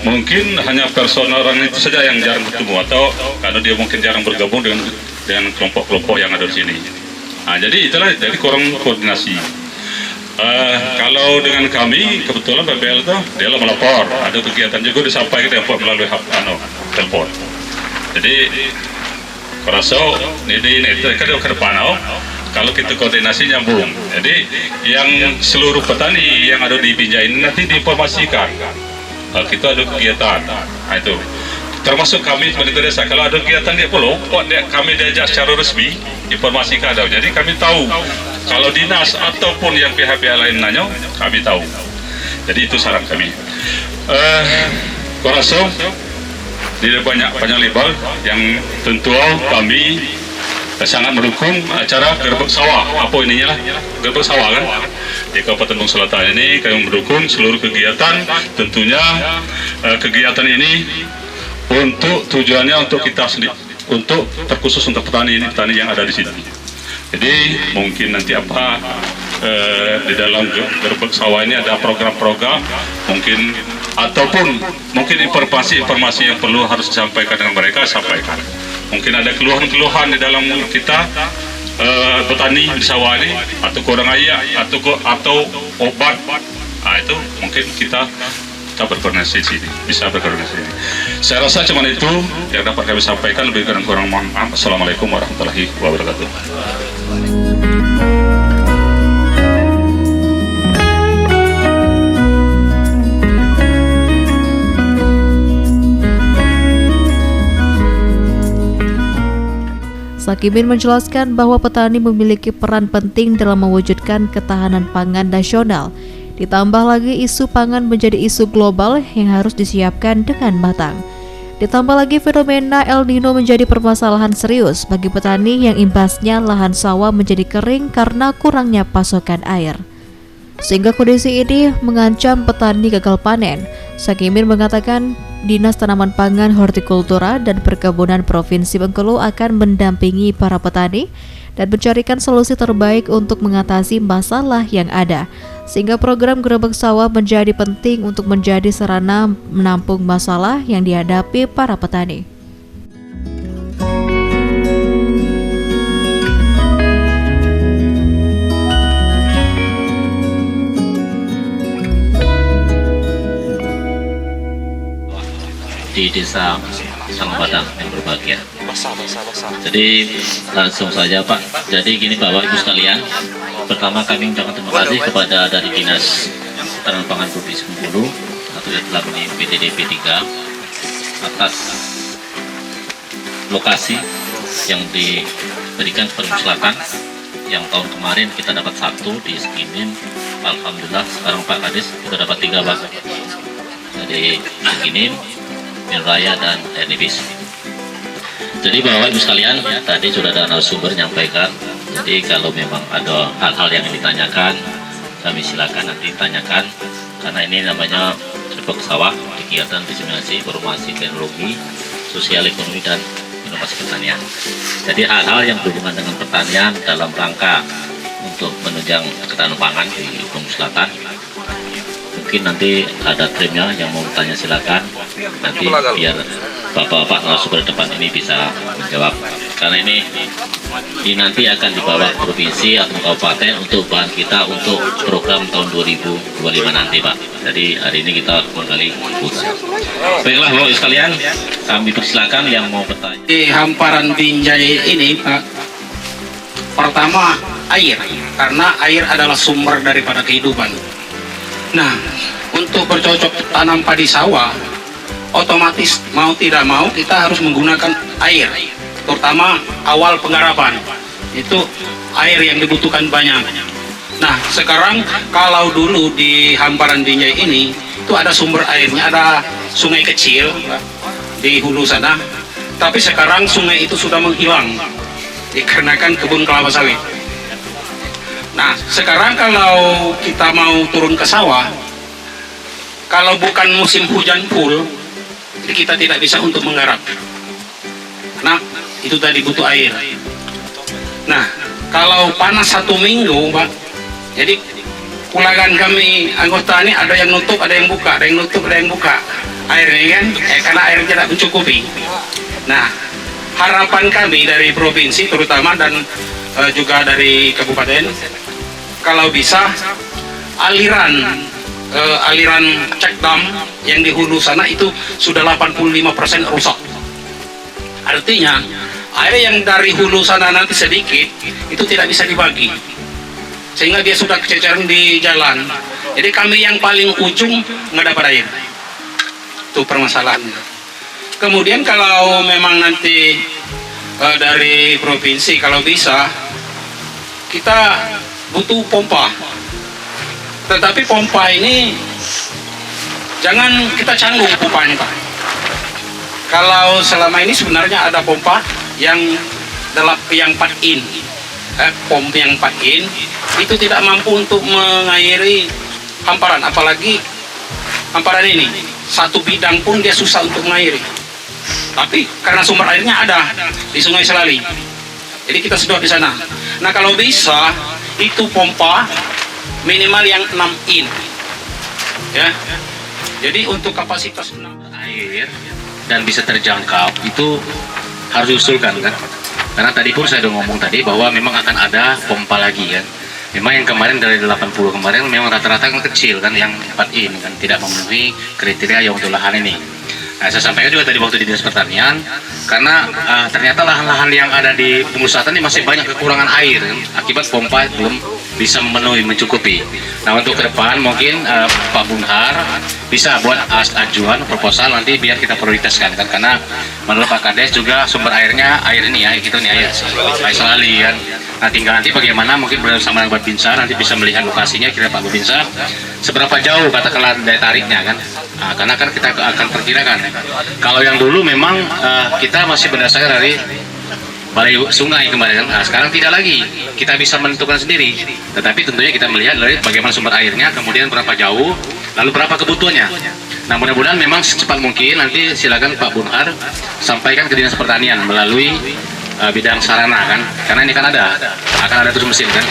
Mungkin hanya personal orang itu saja yang jarang bertemu, atau karena dia mungkin jarang bergabung dengan kelompok-kelompok yang ada di sini. Nah, jadi itulah, jadi kurang koordinasi. Kalau dengan kami kebetulan PPL itu dia melapor, ada kegiatan juga disampaikan melalui telepon. Jadi rasa ini ke depan kalau kita koordinasi nyambung. Jadi yang seluruh petani yang ada di Binjai ini nanti diinformasikan kita ada kegiatan. Nah, itu termasuk kami pemerintah desa kalau ada kegiatan dia perlu kami diajak secara resmi informasikan ada. Jadi kami tahu kalau dinas ataupun yang pihak-pihak lain nanya kami tahu. Jadi itu saran kami. Kurasa tidak banyak lebar yang tentu kami sangat mendukung acara gerbek sawah. Apa ininya lah, gerbek sawah kan di Kabupaten Bengkulu Selatan ini. Kami mendukung seluruh kegiatan. Tentunya kegiatan ini untuk tujuannya untuk kita sendiri, untuk terkhusus untuk petani yang ada di sini. Jadi mungkin nanti di dalam gerbek sawah ini ada program-program mungkin, ataupun mungkin informasi yang perlu harus disampaikan dengan mereka, sampaikan. Mungkin ada keluhan-keluhan di dalam kita petani di sawah ini, atau kurang air atau obat. Nah, itu mungkin kita berkoordinasi sini, bisa berkoordinasi sini. Saya rasa cuma itu yang dapat kami sampaikan, lebih kurang mohon maaf. Assalamualaikum warahmatullahi wabarakatuh. Sakimin menjelaskan bahwa petani memiliki peran penting dalam mewujudkan ketahanan pangan nasional. Ditambah lagi isu pangan menjadi isu global yang harus disiapkan dengan matang. Ditambah lagi fenomena El Nino menjadi permasalahan serius bagi petani yang imbasnya lahan sawah menjadi kering karena kurangnya pasokan air. Sehingga kondisi ini mengancam petani gagal panen. Sakimin mengatakan Dinas Tanaman Pangan, Hortikultura, dan Perkebunan Provinsi Bengkulu akan mendampingi para petani dan mencarikan solusi terbaik untuk mengatasi masalah yang ada, sehingga program gerebek sawah menjadi penting untuk menjadi sarana menampung masalah yang dihadapi para petani. Di Desa Talang Padang yang berbahagia. Jadi langsung saja Pak. Jadi gini Bapak Ibu sekalian, pertama kami mengucapkan terima kasih kepada dari Dinas Tanaman Pangan Provinsi Bengkulu atau yang telah di PTDP 3 atas lokasi yang diberikan permisalkan. Yang tahun kemarin kita dapat 1 di Sekinin, alhamdulillah sekarang Pak Kades kita dapat 3 Pak. Jadi Sekinin, Raya dan Ernibis. Jadi Bapak Ibu sekalian, ya, tadi sudah ada narasumber menyampaikan. Jadi kalau memang ada hal-hal yang ditanyakan, kami silakan nanti tanyakan. Karena ini namanya Gerbek Sawah, kegiatan diseminasi informasi teknologi, sosial ekonomi dan inovasi pertanian. Jadi hal-hal yang berhubungan dengan pertanian dalam rangka untuk menunjang ketahanan pangan di Bengkulu Selatan. Mungkin nanti ada trimnya yang mau bertanya silakan. Nanti biar bapak-bapak narasumber depan ini bisa menjawab. Karena ini nanti akan dibawa ke provinsi atau kabupaten untuk bahan kita untuk program tahun 2025 nanti Pak. Jadi hari ini kita kembali buka. Baiklah Bapak Ibu sekalian, kami persilakan yang mau bertanya. Di hamparan Binjai ini Pak, pertama air, karena air adalah sumber daripada kehidupan. Nah, untuk bercocok tanam padi sawah, otomatis mau tidak mau kita harus menggunakan air, terutama awal penggarapan. Itu air yang dibutuhkan banyak. Nah, sekarang kalau dulu di hamparan Binjai ini itu ada sumber airnya, ada sungai kecil di hulu sana. Tapi sekarang sungai itu sudah menghilang dikarenakan kebun kelapa sawit. Nah, sekarang kalau kita mau turun ke sawah, kalau bukan musim hujan full, jadi kita tidak bisa untuk menggarap. Nah, itu tadi butuh air. Nah, kalau panas 1 minggu, Pak, jadi kulagan kami anggota ini ada yang nutup, ada yang buka, ada yang nutup, ada yang buka. Airnya kan, karena air tidak mencukupi. Nah, harapan kami dari provinsi terutama dan juga dari kabupaten, kalau bisa aliran cek dam yang di hulu sana itu sudah 85% rusak. Artinya air yang dari hulu sana nanti sedikit itu tidak bisa dibagi, sehingga dia sudah kececeran di jalan. Jadi kami yang paling ujung nggak dapat air. Itu permasalahannya. Kemudian kalau memang nanti dari provinsi kalau bisa kita butuh pompa, tetapi pompa ini jangan kita canggung pompanya Pak. Kalau selama ini sebenarnya ada pompa yang 4 in, pompa yang 4 in itu tidak mampu untuk mengairi hamparan, apalagi hamparan ini 1 bidang pun dia susah untuk mengairi. Tapi karena sumber airnya ada di Sungai Selali, jadi kita sedot di sana. Nah, kalau bisa itu pompa minimal yang 6 in, ya. Jadi untuk kapasitas 6 Air dan bisa terjangkau itu harus diusulkan kan. Karena tadi pun saya udah ngomong tadi bahwa memang akan ada pompa lagi kan. Memang yang kemarin dari 80 kemarin memang rata-rata kan kecil kan, yang 4 in kan, tidak memenuhi kriteria yang untuk lahan ini. Nah, saya sampaikan juga tadi waktu di Dinas Pertanian, karena ternyata lahan-lahan yang ada di Bengkulu Selatan ini masih banyak kekurangan air kan, akibat pompa belum bisa memenuhi, mencukupi. Nah, untuk ke depan mungkin Pak Bunhar bisa buat ajuan proposal nanti biar kita prioritaskan kan, karena menurut Pak Kades juga sumber airnya air ini ya, gitu nih, air Selali kan. Nah, tinggal nanti bagaimana mungkin bersama dengan Babinsa nanti bisa melihat lokasinya, kira Pak Babinsa seberapa jauh katakanlah daya tariknya kan. Nah, karena kan kita akan perkirakan. Kalau yang dulu memang kita masih berdasarkan dari balai sungai kemarin kan. Nah, sekarang tidak lagi, kita bisa menentukan sendiri. Tetapi tentunya kita melihat dari bagaimana sumber airnya, kemudian berapa jauh, lalu berapa kebutuhannya. Nah, mudah-mudahan memang secepat mungkin nanti silakan Pak Bunhar sampaikan ke Dinas Pertanian melalui bidang sarana kan, karena ini kan akan ada terus mesin kan.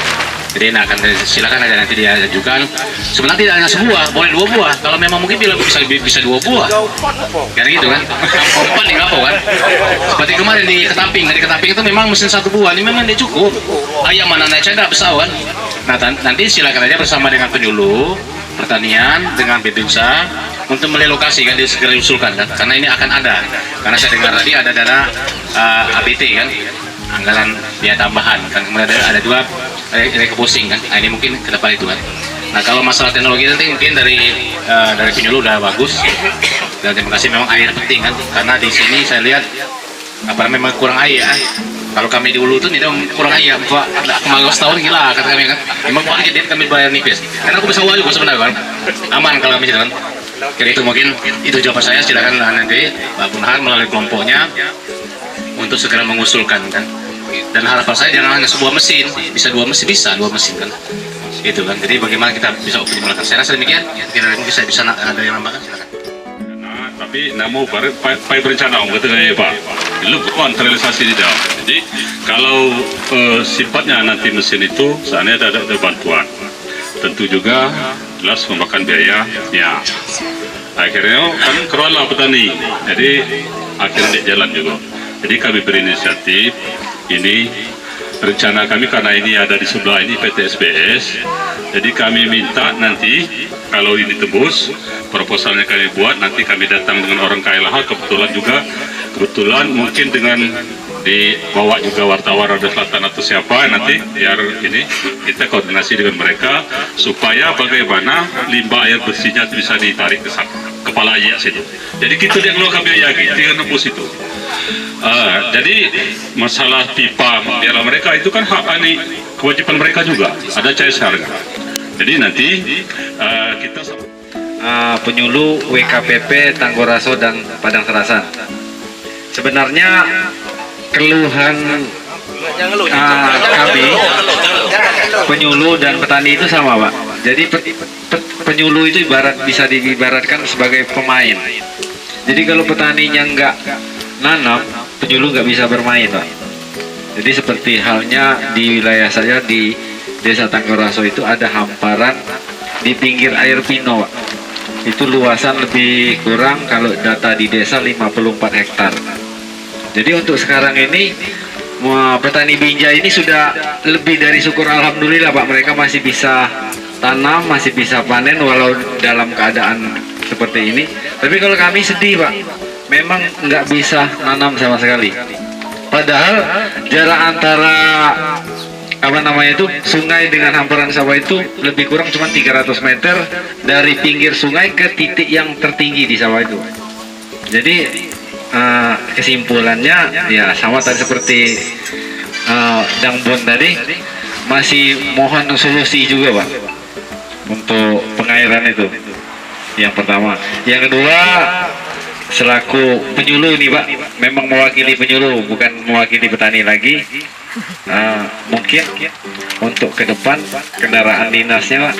Jadi nah, akan silakan aja nanti dia ajukan. Sebenarnya tidak hanya sebuah, boleh 2 buah. Kalau memang mungkin bisa 2 buah. Kan gitu kan. Pompa di Ngapo kan. Seperti kemarin di Ketamping itu memang mesin 1 buah. Ini memang dia cukup. Ayam mana naik canda pesawat. Nah, nanti silakan aja bersama dengan penyuluh pertanian dengan Babinsa untuk melokasi kan, segera diusulkan kan. Karena ini akan ada. Karena saya dengar tadi ada dana ABT kan. Anggaran biaya tambahan kan, kemudian ada juga refocusing kan. Nah, ini mungkin ke depan itu kan. Nah kalau masalah teknologi nanti mungkin dari penyuluh udah bagus. Dan terima kasih, memang air penting kan, karena di sini saya lihat memang kurang air. Kalau kami di Ulu tuh minum kurang air, Pak. Kemarin setahun gila kata kami kan. Memang paling jadi kami bayar nipis. Karena aku bisa uang juga sebenarnya kan. Aman kalau kami jalan. Jadi itu mungkin itu jawaban saya. Silakan nanti Pak Bunhar melalui kelompoknya untuk segera mengusulkan kan. Dan harapan saya jangan hanya sebuah mesin, bisa dua mesin kan. Itu kan. Jadi bagaimana kita bisa optimalkan. Saya rasa demikian. Mungkin saya bisa ada yang nambahkan, silakan. Tapi namun pai berencana kata saya Pak, lu bukan terrealisasi tidak. Jadi kalau sifatnya nanti mesin itu seandainya ada bantuan, tentu juga jelas memakan biaya. Ya, akhirnya kan kerualah petani. Jadi akhirnya jalan juga. Jadi kami berinisiatif ini. Rencana kami karena ini ada di sebelah ini PT SBS, jadi kami minta nanti kalau ini tembus, proposalnya kami buat, nanti kami datang dengan orang KLH, kebetulan mungkin dengan dibawa juga wartawan Raja Selatan atau siapa, nanti biar ini kita koordinasi dengan mereka supaya bagaimana limbah air bersihnya bisa ditarik ke kepala air situ. Jadi kita yang kami biaya tinggal nembus itu. Jadi masalah pipa biarlah mereka itu kan hak ini, kewajiban mereka juga ada cair harga. Jadi nanti kita penyuluh WKPP Tanggoraso dan Padang Serasan. Sebenarnya keluhan kami penyuluh dan petani itu sama, Pak. Jadi penyuluh itu bisa diibaratkan sebagai pemain. Jadi kalau petaninya nggak nanam, penyuluh nggak bisa bermain, Pak. Jadi seperti halnya di wilayah saya di Desa Tanggoraso itu ada hamparan di pinggir air Pino, Pak. Itu luasan lebih kurang kalau data di desa 54 hektar. Jadi untuk sekarang ini petani binjai ini sudah lebih dari syukur alhamdulillah, Pak. Mereka masih bisa tanam, masih bisa panen walau dalam keadaan seperti ini. Tapi kalau kami sedih, Pak. Memang nggak bisa nanam sama sekali. Padahal jarak antara sungai dengan hamparan sawah itu lebih kurang cuma 300 meter dari pinggir sungai ke titik yang tertinggi di sawah itu. Jadi kesimpulannya ya sama tadi seperti Dang Bon tadi, masih mohon solusi juga, Pak, untuk pengairan itu. Yang pertama, yang kedua, selaku penyuluh ini, Pak, memang mewakili penyuluh, bukan mewakili petani lagi. Mungkin untuk ke depan kendaraan dinasnya, Pak.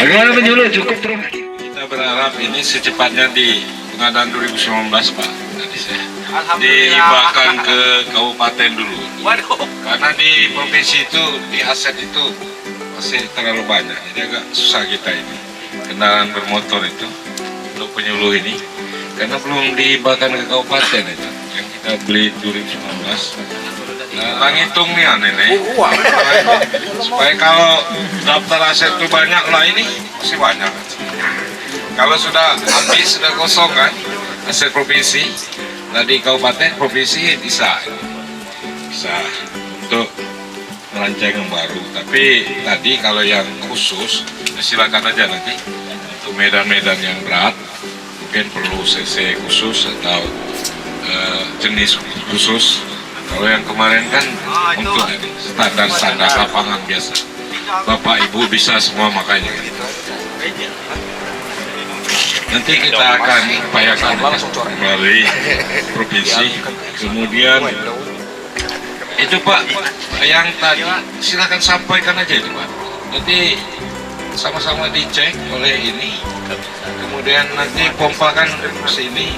Bagaimana penyuluh, cukup terus? Kita berharap ini secepatnya di pengadaan 2019, Pak, dihibahkan ke kabupaten dulu. Karena di provinsi itu, di aset itu masih terlalu banyak, jadi agak susah kita ini kendaraan bermotor itu untuk penyuluh ini, karena belum dihibahkan ke kabupaten itu yang kita beli 2019. Nah, ngitung nih nenek supaya kalau daftar aset itu banyak lah, ini masih banyak. Kalau sudah habis, sudah kosong kan aset provinsi, nah di kabupaten provinsi bisa untuk merancang yang baru. Tapi tadi kalau yang khusus silakan aja nanti untuk medan-medan yang berat mungkin perlu CC khusus atau jenis khusus. Kalau yang kemarin kan untuk standar lapangan biasa, Bapak Ibu bisa semua makanya. Nanti kita akan upayakan melalui provinsi. Kemudian itu, Pak, yang tadi silakan sampaikan aja itu, Pak. Nanti sama-sama dicek oleh ini. Kemudian nanti pompakan ke sini.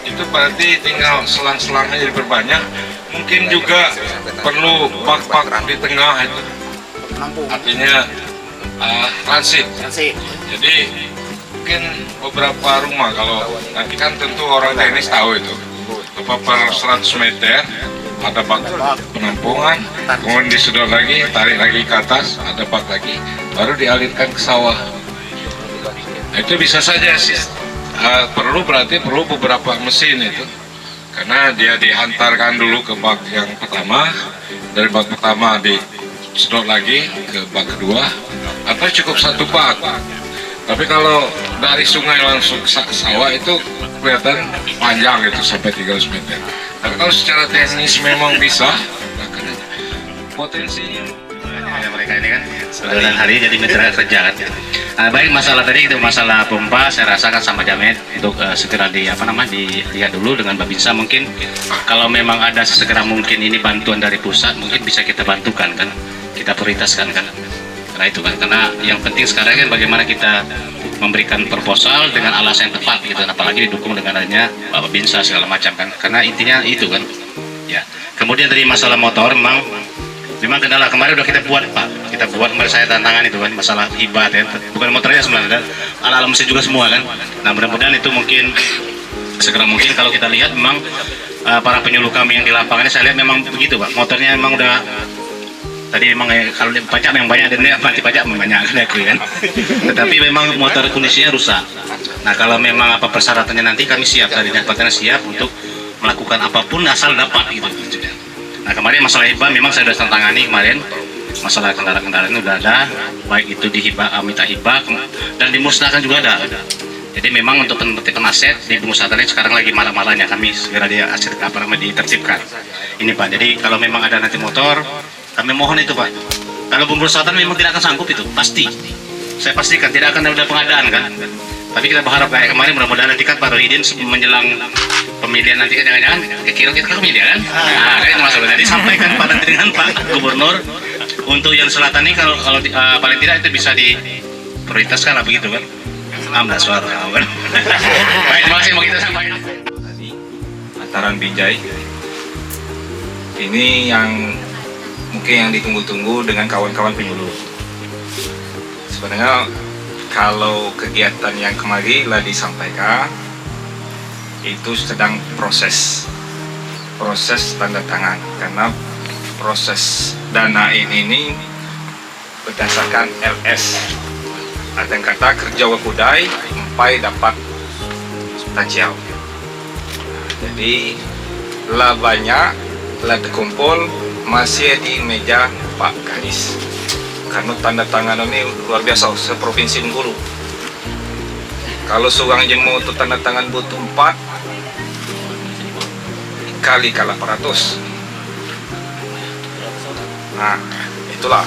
Itu berarti tinggal selang-selangnya diperbanyak. Mungkin juga perlu bak-bak di tengah itu. Artinya transit. Jadi mungkin beberapa rumah, kalau nanti kan tentu orang teknis tahu itu. Per 100 meter ada bak penampungan, kemudian disedot lagi, tarik lagi ke atas, ada bak lagi, baru dialirkan ke sawah. Nah, itu bisa saja sih. Berarti perlu beberapa mesin itu, karena dia dihantarkan dulu ke bak yang pertama, dari bak pertama disedot lagi ke bak kedua, atau cukup satu bak. Tapi kalau dari sungai langsung ke sawah itu kelihatan panjang itu sampai 300 meter. Tapi kalau secara teknis memang bisa, potensinya mereka ini kan dan hari jadi mitra kerja kan. Baik, masalah tadi itu masalah pompa saya rasakan sama Jamet untuk segera dilihat dulu dengan Babinsa. Mungkin kalau memang ada sesegera mungkin ini bantuan dari pusat, mungkin bisa kita bantukan kan, kita prioritaskan kan. Karena itu kan, karena yang penting sekarang kan bagaimana kita memberikan proposal dengan alasan yang tepat gitu, apalagi didukung dengan adanya Babinsa segala macam kan, karena intinya itu kan ya. Kemudian dari masalah motor memang kendala kemarin udah kita buat Pak, kita buat kemarin saya tantangan itu kan masalah hibah ya, bukan motornya sebenarnya, alat mesin juga semua kan. Nah mudah-mudahan itu mungkin segera mungkin kalau kita lihat memang para penyuluh kami yang di lapangan saya lihat memang begitu Pak, motornya memang udah tadi memang kalau pajak yang banyak dan nanti pajak banyak kan, tetapi memang motor kondisinya rusak. Nah kalau memang apa persyaratannya nanti kami siap, tadinya partner siap untuk melakukan apapun asal dapat gitu. Nah kemarin masalah hibah memang saya sudah tangani kemarin, masalah kendaraan itu sudah ada, baik itu di hibah, minta hibah dan dimusnahkan juga ada. Jadi memang untuk penertiban aset di pemusatan ini sekarang lagi malah-malahnya kami segera di aset ditertibkan. Ini Pak, jadi kalau memang ada nanti motor, kami mohon itu Pak. Kalau pemusatan memang tidak akan sanggup itu, pasti. Saya pastikan tidak akan ada pengadaan kan. Tapi kita berharap kayak kemarin mudah-mudahan nanti kan Pak Rohidin menjelang pemilihan nanti kan jangan-jangan kira kita pemilihan kan? Nah, kan itu masalah. Jadi sampaikan pada dengan Pak Gubernur untuk yang selatan ini kalau paling tidak itu bisa diprioritaskan lah begitu kan? 16 suara kan? Baik, terima kasih mau kita sampaikan. Tadi Antaran Binjai ini yang mungkin yang ditunggu-tunggu dengan kawan-kawan penyuluh. Sebenarnya kalau kegiatan yang kemarin lah disampaikan itu sedang proses tanda tangan, karena proses dana ini berdasarkan LS, ada yang kata kerja wakudai sampai dapat tajiau. Jadi lah banyak lah terkumpul masih di meja Pak Kadis, karena tanda tangan ini luar biasa seprovinsi Bengkulu. Kalau seorang jemu itu tanda tangan butuh 4 kali 800. Nah itulah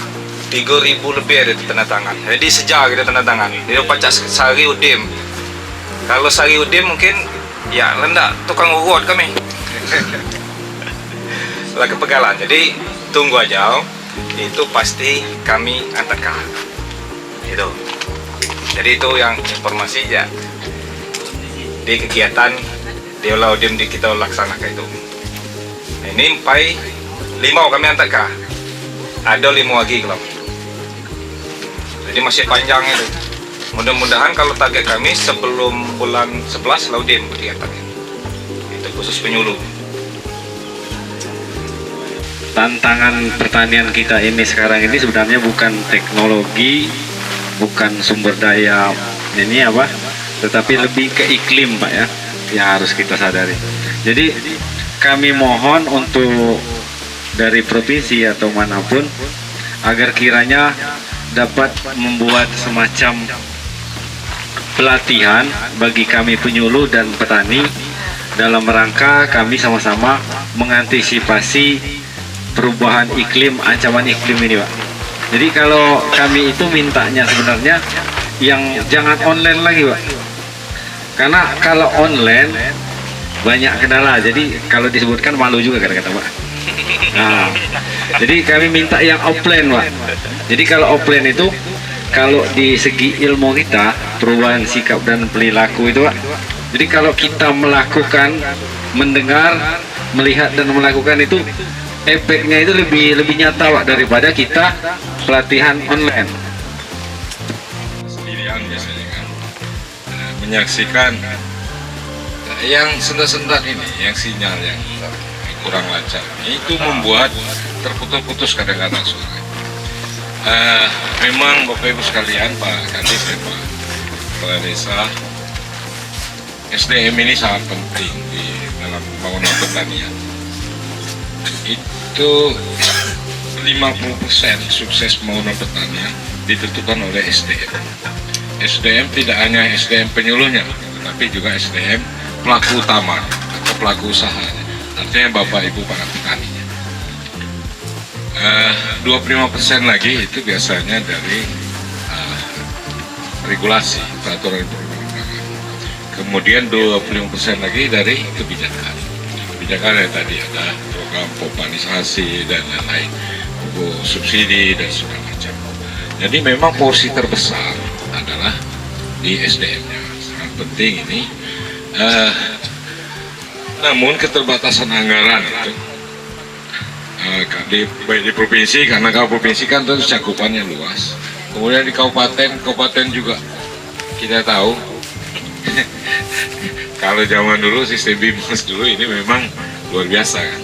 3.000 lebih ada tanda tangan. Jadi sejak kita tanda tangan dia pacak sehari udim. Kalau sehari udim mungkin ya lendak tukang urut kami lah kepegalan. Jadi tunggu aja, itu pasti kami antarkan itu. Jadi itu yang informasi ya di kegiatan di Laudim di kita laksanakan itu. Nah, ini sampai 5 kami antarkan, ada 5 lagi kalau. Jadi masih panjang itu. Mudah-mudahan kalau target kami sebelum bulan 11 Laudim kegiatannya. Itu khusus penyuluh. Tantangan pertanian kita ini sekarang ini sebenarnya bukan teknologi, bukan sumber daya ini apa, tetapi lebih ke iklim Pak ya, yang harus kita sadari. Jadi kami mohon untuk dari provinsi atau manapun agar kiranya dapat membuat semacam pelatihan bagi kami penyuluh dan petani dalam rangka kami sama-sama mengantisipasi perubahan iklim, ancaman iklim ini Pak. Jadi kalau kami itu mintanya sebenarnya yang jangan online lagi Pak, karena kalau online banyak kendala, jadi kalau disebutkan malu juga kata-kata Pak. Nah, jadi kami minta yang offline Pak. Jadi kalau offline itu kalau di segi ilmu kita perubahan sikap dan perilaku itu Pak, jadi kalau kita melakukan, mendengar, melihat dan melakukan itu efeknya itu lebih nyata Pak daripada kita pelatihan online. Sendirian biasanya kan menyaksikan yang sendat-sendat ini, yang sinyal yang kurang lancar itu membuat terputus-putus kadang-kadang suara. Memang Bapak Ibu sekalian, Pak Kadis dan Pak Kepala Desa, SDM ini sangat penting di dalam pembangunan pertanian. Itu 50% sukses pembangunan pertanian ditentukan oleh SDM. SDM tidak hanya SDM penyuluhnya, tetapi juga SDM pelaku utama atau pelaku usahanya. Artinya Bapak Ibu para petaninya. 25% lagi itu biasanya dari regulasi peraturan perundang-undangan. Kemudian 25% lagi dari kebijakan. Kebijakan yang tadi ada program pompanisasi dan lain-lain, pupuk subsidi dan segala macam. Jadi memang porsi terbesar adalah di SDM-nya. Sangat penting ini. Namun keterbatasan anggaran itu baik di provinsi, karena kalau provinsi kan tentu cakupannya luas. Kemudian di kabupaten juga kita tahu kalau zaman dulu sistem BIMS dulu ini memang luar biasa kan.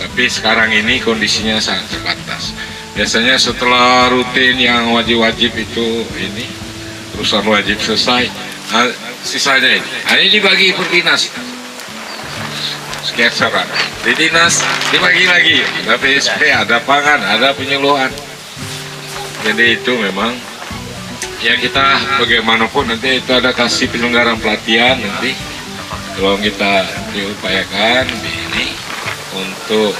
Tapi sekarang ini kondisinya sangat terbatas. Biasanya setelah rutin yang wajib-wajib itu ini urusan wajib selesai, sisanya ini dibagi per dinas. Sekian saran di dinas dibagi lagi, ada PSP, ada pangan, ada penyuluhan. Jadi itu memang ya kita bagaimanapun nanti itu ada kasih penyelenggaraan pelatihan, nanti tolong kita diupayakan di ini untuk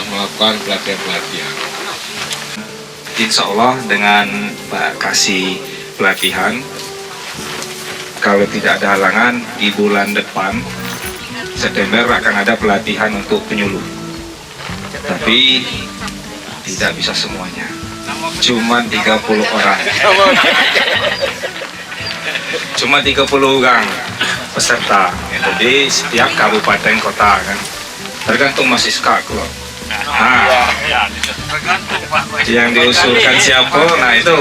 melakukan pelatihan-pelatihan. Insya Allah dengan Pak kasih pelatihan, kalau tidak ada halangan di bulan depan September akan ada pelatihan untuk penyuluh, tapi tidak bisa semuanya, cuma 30 orang, cuma 30 orang peserta. Jadi setiap kabupaten kota kan, tergantung Mas Iska kok. Nah, yang diusulkan siapa, nah itu.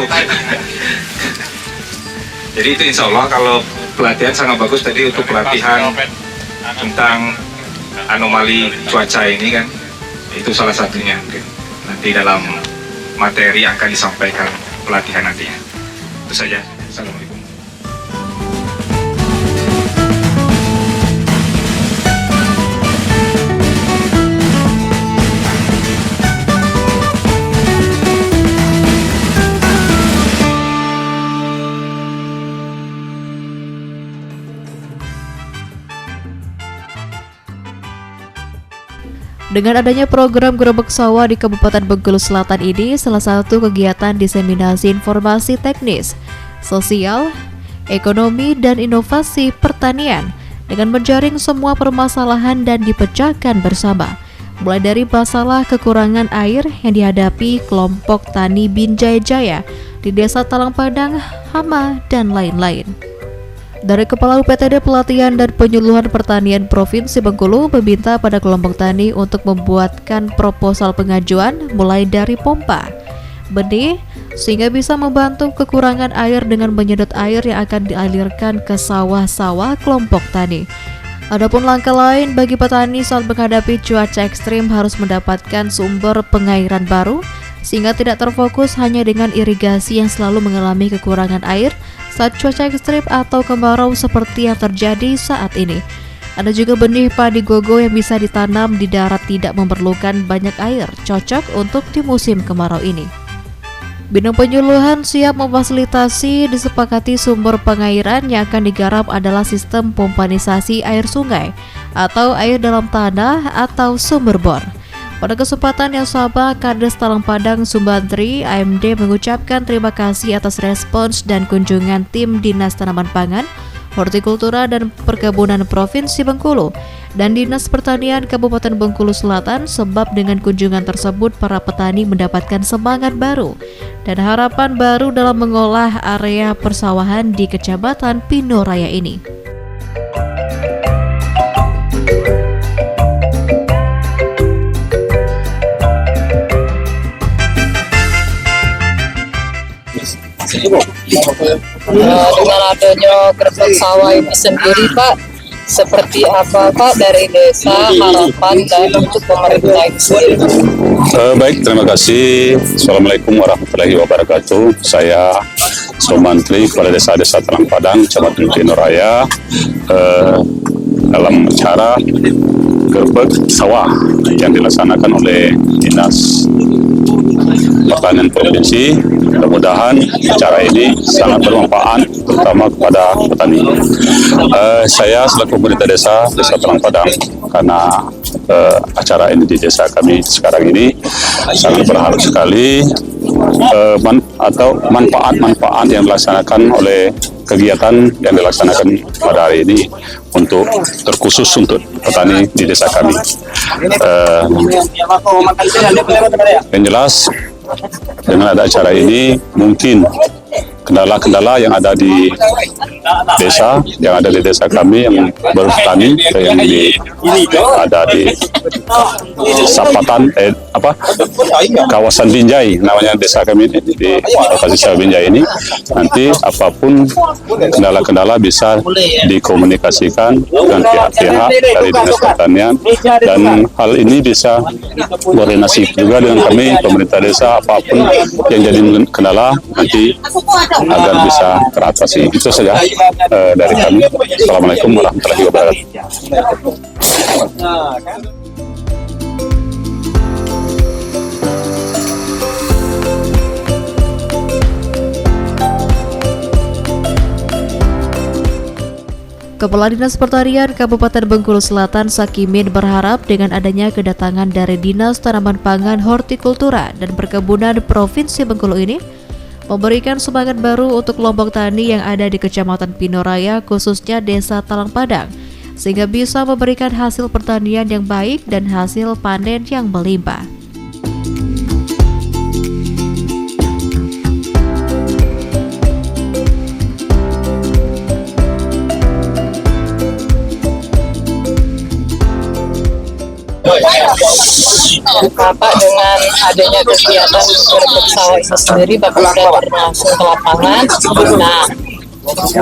Jadi itu insya Allah kalau pelatihan sangat bagus tadi untuk pelatihan tentang anomali cuaca ini kan, itu salah satunya mungkin nanti dalam materi akan disampaikan pelatihan nantinya. Itu saja. Assalamualaikum. Dengan adanya program Gerebek Sawah di Kabupaten Bengkulu Selatan ini, salah satu kegiatan diseminasi informasi teknis, sosial, ekonomi, dan inovasi pertanian dengan menjaring semua permasalahan dan dipecahkan bersama. Mulai dari masalah kekurangan air yang dihadapi kelompok tani Binjai Jaya di Desa Talang Padang, hama, dan lain-lain. Dari Kepala UPTD Pelatihan dan Penyuluhan Pertanian Provinsi Bengkulu meminta pada kelompok tani untuk membuatkan proposal pengajuan mulai dari pompa, benih, sehingga bisa membantu kekurangan air dengan menyedot air yang akan dialirkan ke sawah-sawah kelompok tani. Adapun langkah lain bagi petani saat menghadapi cuaca ekstrim harus mendapatkan sumber pengairan baru, sehingga tidak terfokus hanya dengan irigasi yang selalu mengalami kekurangan air saat cuaca ekstrim atau kemarau seperti yang terjadi saat ini. Ada juga benih padi gogo yang bisa ditanam di darat tidak memerlukan banyak air, cocok untuk di musim kemarau ini. Bidang penyuluhan siap memfasilitasi disepakati sumber pengairan yang akan digarap adalah sistem pompanisasi air sungai atau air dalam tanah atau sumber bor. Pada kesempatan yang sama, Kades Talang Padang Sumbantri AMD mengucapkan terima kasih atas respons dan kunjungan tim Dinas Tanaman Pangan, Hortikultura dan Perkebunan Provinsi Bengkulu dan Dinas Pertanian Kabupaten Bengkulu Selatan, sebab dengan kunjungan tersebut para petani mendapatkan semangat baru dan harapan baru dalam mengolah area persawahan di Kecamatan Pinoraya ini. Dengan adanya gerebek sawah ini sendiri, Pak, seperti apa Pak dari desa, harapan dan untuk pemerintah itu sendiri? Baik, terima kasih. Assalamualaikum warahmatullahi wabarakatuh. Saya Sumantri, Kepala Desa Talang Padang, Kecamatan Pinoraya, dalam acara gerbek sawah yang dilaksanakan oleh Dinas Pertanian Provinsi. Mudah-mudahan acara ini sangat bermanfaat terutama kepada petani. Saya selaku pemerintah desa Talang Padang, karena acara ini di desa kami sekarang ini sangat berharap sekali manfaat-manfaat yang dilaksanakan oleh kegiatan yang dilaksanakan pada hari ini untuk terkhusus untuk petani di desa kami. Yang jelas dengan ada acara ini mungkin kendala-kendala yang ada di desa kami yang bertani, yang ada di Sapatan kawasan Binjai, namanya desa kami di lokasi desa Binjai ini, nanti apapun kendala-kendala bisa dikomunikasikan dengan pihak-pihak dari Dinas Pertanian, dan hal ini bisa koordinasi juga dengan kami pemerintah desa, apapun yang jadi kendala nanti agar bisa teratasi. Itu saja dari kami. Assalamualaikum warahmatullahi wabarakatuh. Kepala Dinas Pertanian Kabupaten Bengkulu Selatan Sakimin berharap dengan adanya kedatangan dari Dinas Tanaman Pangan, Hortikultura dan Perkebunan Provinsi Bengkulu ini memberikan semangat baru untuk kelompok tani yang ada di Kecamatan Pinoraya, khususnya Desa Talang Padang, sehingga bisa memberikan hasil pertanian yang baik dan hasil panen yang melimpah. Bapak dengan adanya kegiatan gerbek sawah itu sendiri, Bapak sudah berlangsung ke lapangan. Nah,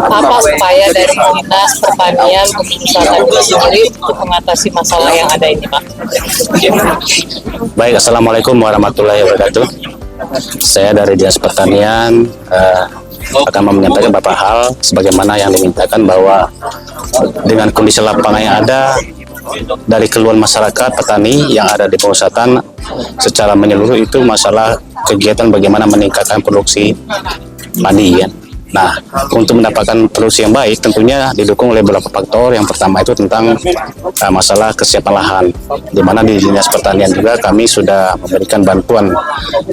apa upaya dari Dinas Pertanian Bengkulu Selatan itu sendiri untuk mengatasi masalah yang ada ini, Pak? Baik, Assalamualaikum warahmatullahi wabarakatuh. Saya dari Dinas Pertanian akan menyampaikan beberapa hal sebagaimana yang dimintakan, bahwa dengan kondisi lapangan yang ada, dari keluhan masyarakat petani yang ada di Pusatan secara menyeluruh itu masalah kegiatan bagaimana meningkatkan produksi padi ya. Nah, untuk mendapatkan produksi yang baik tentunya didukung oleh beberapa faktor. Yang pertama itu tentang masalah kesiapan lahan, di mana di Dinas Pertanian juga kami sudah memberikan bantuan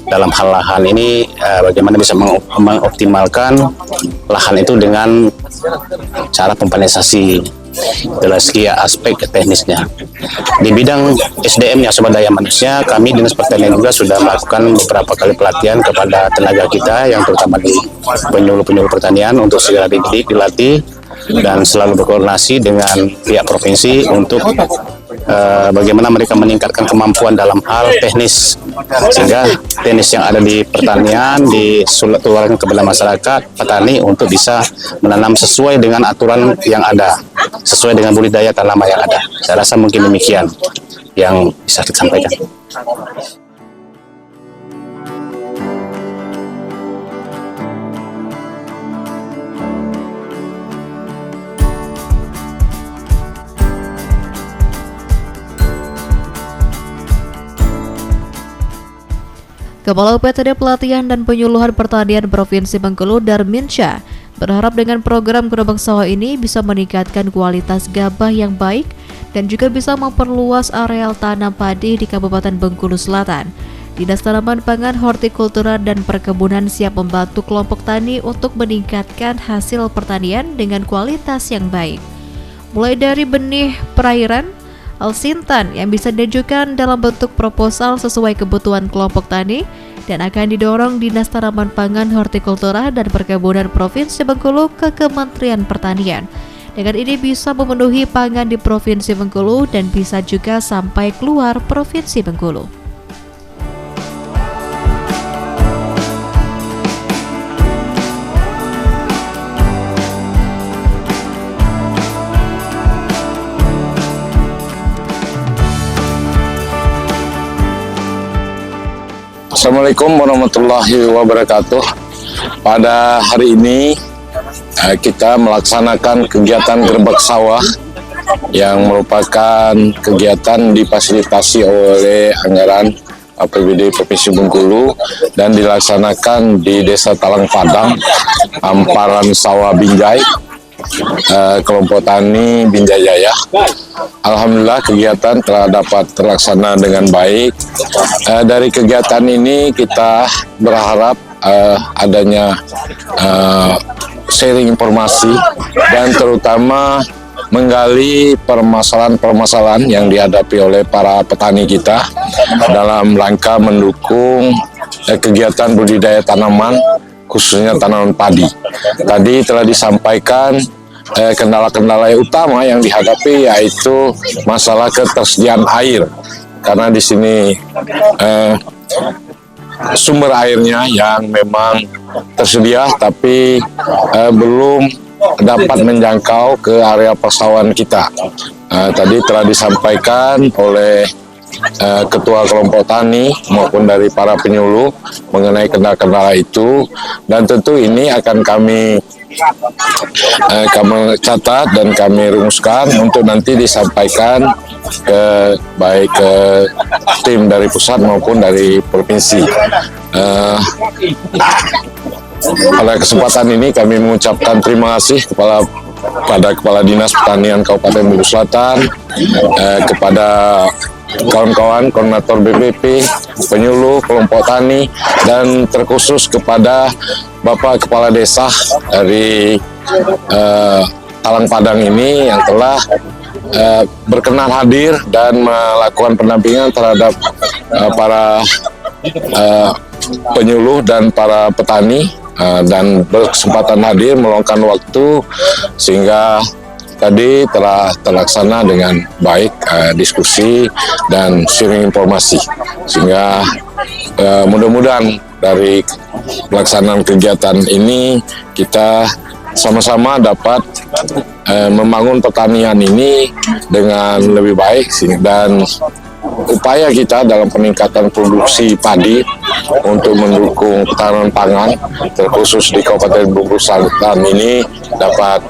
dalam hal lahan ini, bagaimana bisa mengoptimalkan lahan itu dengan cara pempanasasi dari segi aspek teknisnya. Di bidang SDM-nya, sumber daya manusia, kami Dinas Pertanian juga sudah melakukan beberapa kali pelatihan kepada tenaga kita yang terutama di penyuluh-penyuluh pertanian untuk segera dilatih dan selalu berkoordinasi dengan pihak provinsi untuk bagaimana mereka meningkatkan kemampuan dalam hal teknis, sehingga teknis yang ada di pertanian ditularkan kepada masyarakat petani untuk bisa menanam sesuai dengan aturan yang ada, sesuai dengan budidaya tanaman yang ada. Saya rasa mungkin demikian yang bisa kita sampaikan. Kepala UPTD Pelatihan dan Penyuluhan Pertanian Provinsi Bengkulu, Darminsyah, berharap dengan program gerbek sawah ini bisa meningkatkan kualitas gabah yang baik dan juga bisa memperluas areal tanam padi di Kabupaten Bengkulu Selatan. Dinas Tanaman Pangan, Hortikultura dan Perkebunan siap membantu kelompok tani untuk meningkatkan hasil pertanian dengan kualitas yang baik. Mulai dari benih perairan, alsintan yang bisa diajukan dalam bentuk proposal sesuai kebutuhan kelompok tani dan akan didorong Dinas Tanaman Pangan, Hortikultura dan Perkebunan Provinsi Bengkulu ke Kementerian Pertanian. Dengan ini bisa memenuhi pangan di Provinsi Bengkulu dan bisa juga sampai keluar Provinsi Bengkulu. Assalamualaikum warahmatullahi wabarakatuh. Pada hari ini kita melaksanakan kegiatan gerbek sawah yang merupakan kegiatan difasilitasi oleh anggaran APBD Provinsi Bengkulu dan dilaksanakan di Desa Talang Padang, Hamparan Sawah Binjai, kelompok tani Binjai Jaya. Alhamdulillah kegiatan telah dapat terlaksana dengan baik. Dari kegiatan ini kita berharap adanya sharing informasi dan terutama menggali permasalahan-permasalahan yang dihadapi oleh para petani kita dalam rangka mendukung kegiatan budidaya tanaman, khususnya tanaman padi. Tadi telah disampaikan kendala-kendala utama yang dihadapi yaitu masalah ketersediaan air, karena di sini sumber airnya yang memang tersedia tapi belum dapat menjangkau ke area persawahan kita. Tadi telah disampaikan oleh ketua kelompok tani maupun dari para penyuluh mengenai kendala-kendala itu, dan tentu ini akan kami catat dan kami rumuskan untuk nanti disampaikan baik ke tim dari pusat maupun dari provinsi. Pada kesempatan ini kami mengucapkan terima kasih kepada Kepala Dinas Pertanian Kabupaten Bengkulu Selatan, kepada kawan-kawan koordinator BPP, penyuluh, kelompok tani, dan terkhusus kepada Bapak Kepala Desa dari Talang Padang ini yang telah berkenan hadir dan melakukan pendampingan terhadap para penyuluh dan para petani, dan berkesempatan hadir meluangkan waktu sehingga tadi telah terlaksana dengan baik diskusi dan sharing informasi, sehingga mudah-mudahan dari pelaksanaan kegiatan ini kita sama-sama dapat membangun pertanian ini dengan lebih baik, dan upaya kita dalam peningkatan produksi padi untuk mendukung ketahanan pangan terkhusus di Kabupaten Bengkulu Selatan ini dapat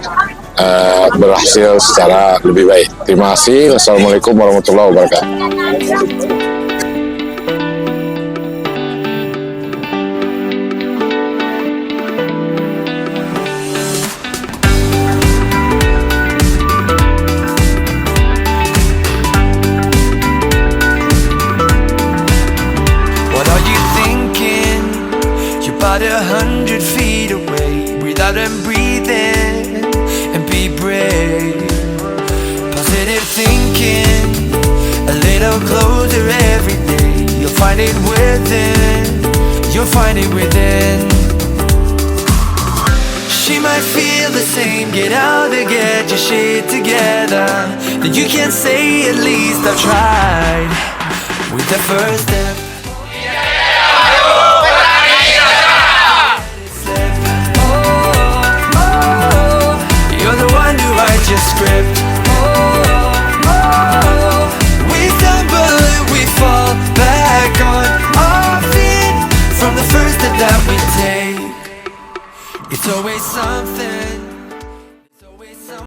berhasil secara lebih baik. Terima kasih. Wassalamualaikum warahmatullahi wabarakatuh. About 100 feet away, breathe out and breathe in, and be brave. Positive thinking, a little closer every day. You'll find it within, you'll find it within. She might feel the same, get out there, get your shit together. Then you can say at least I've tried with the first step.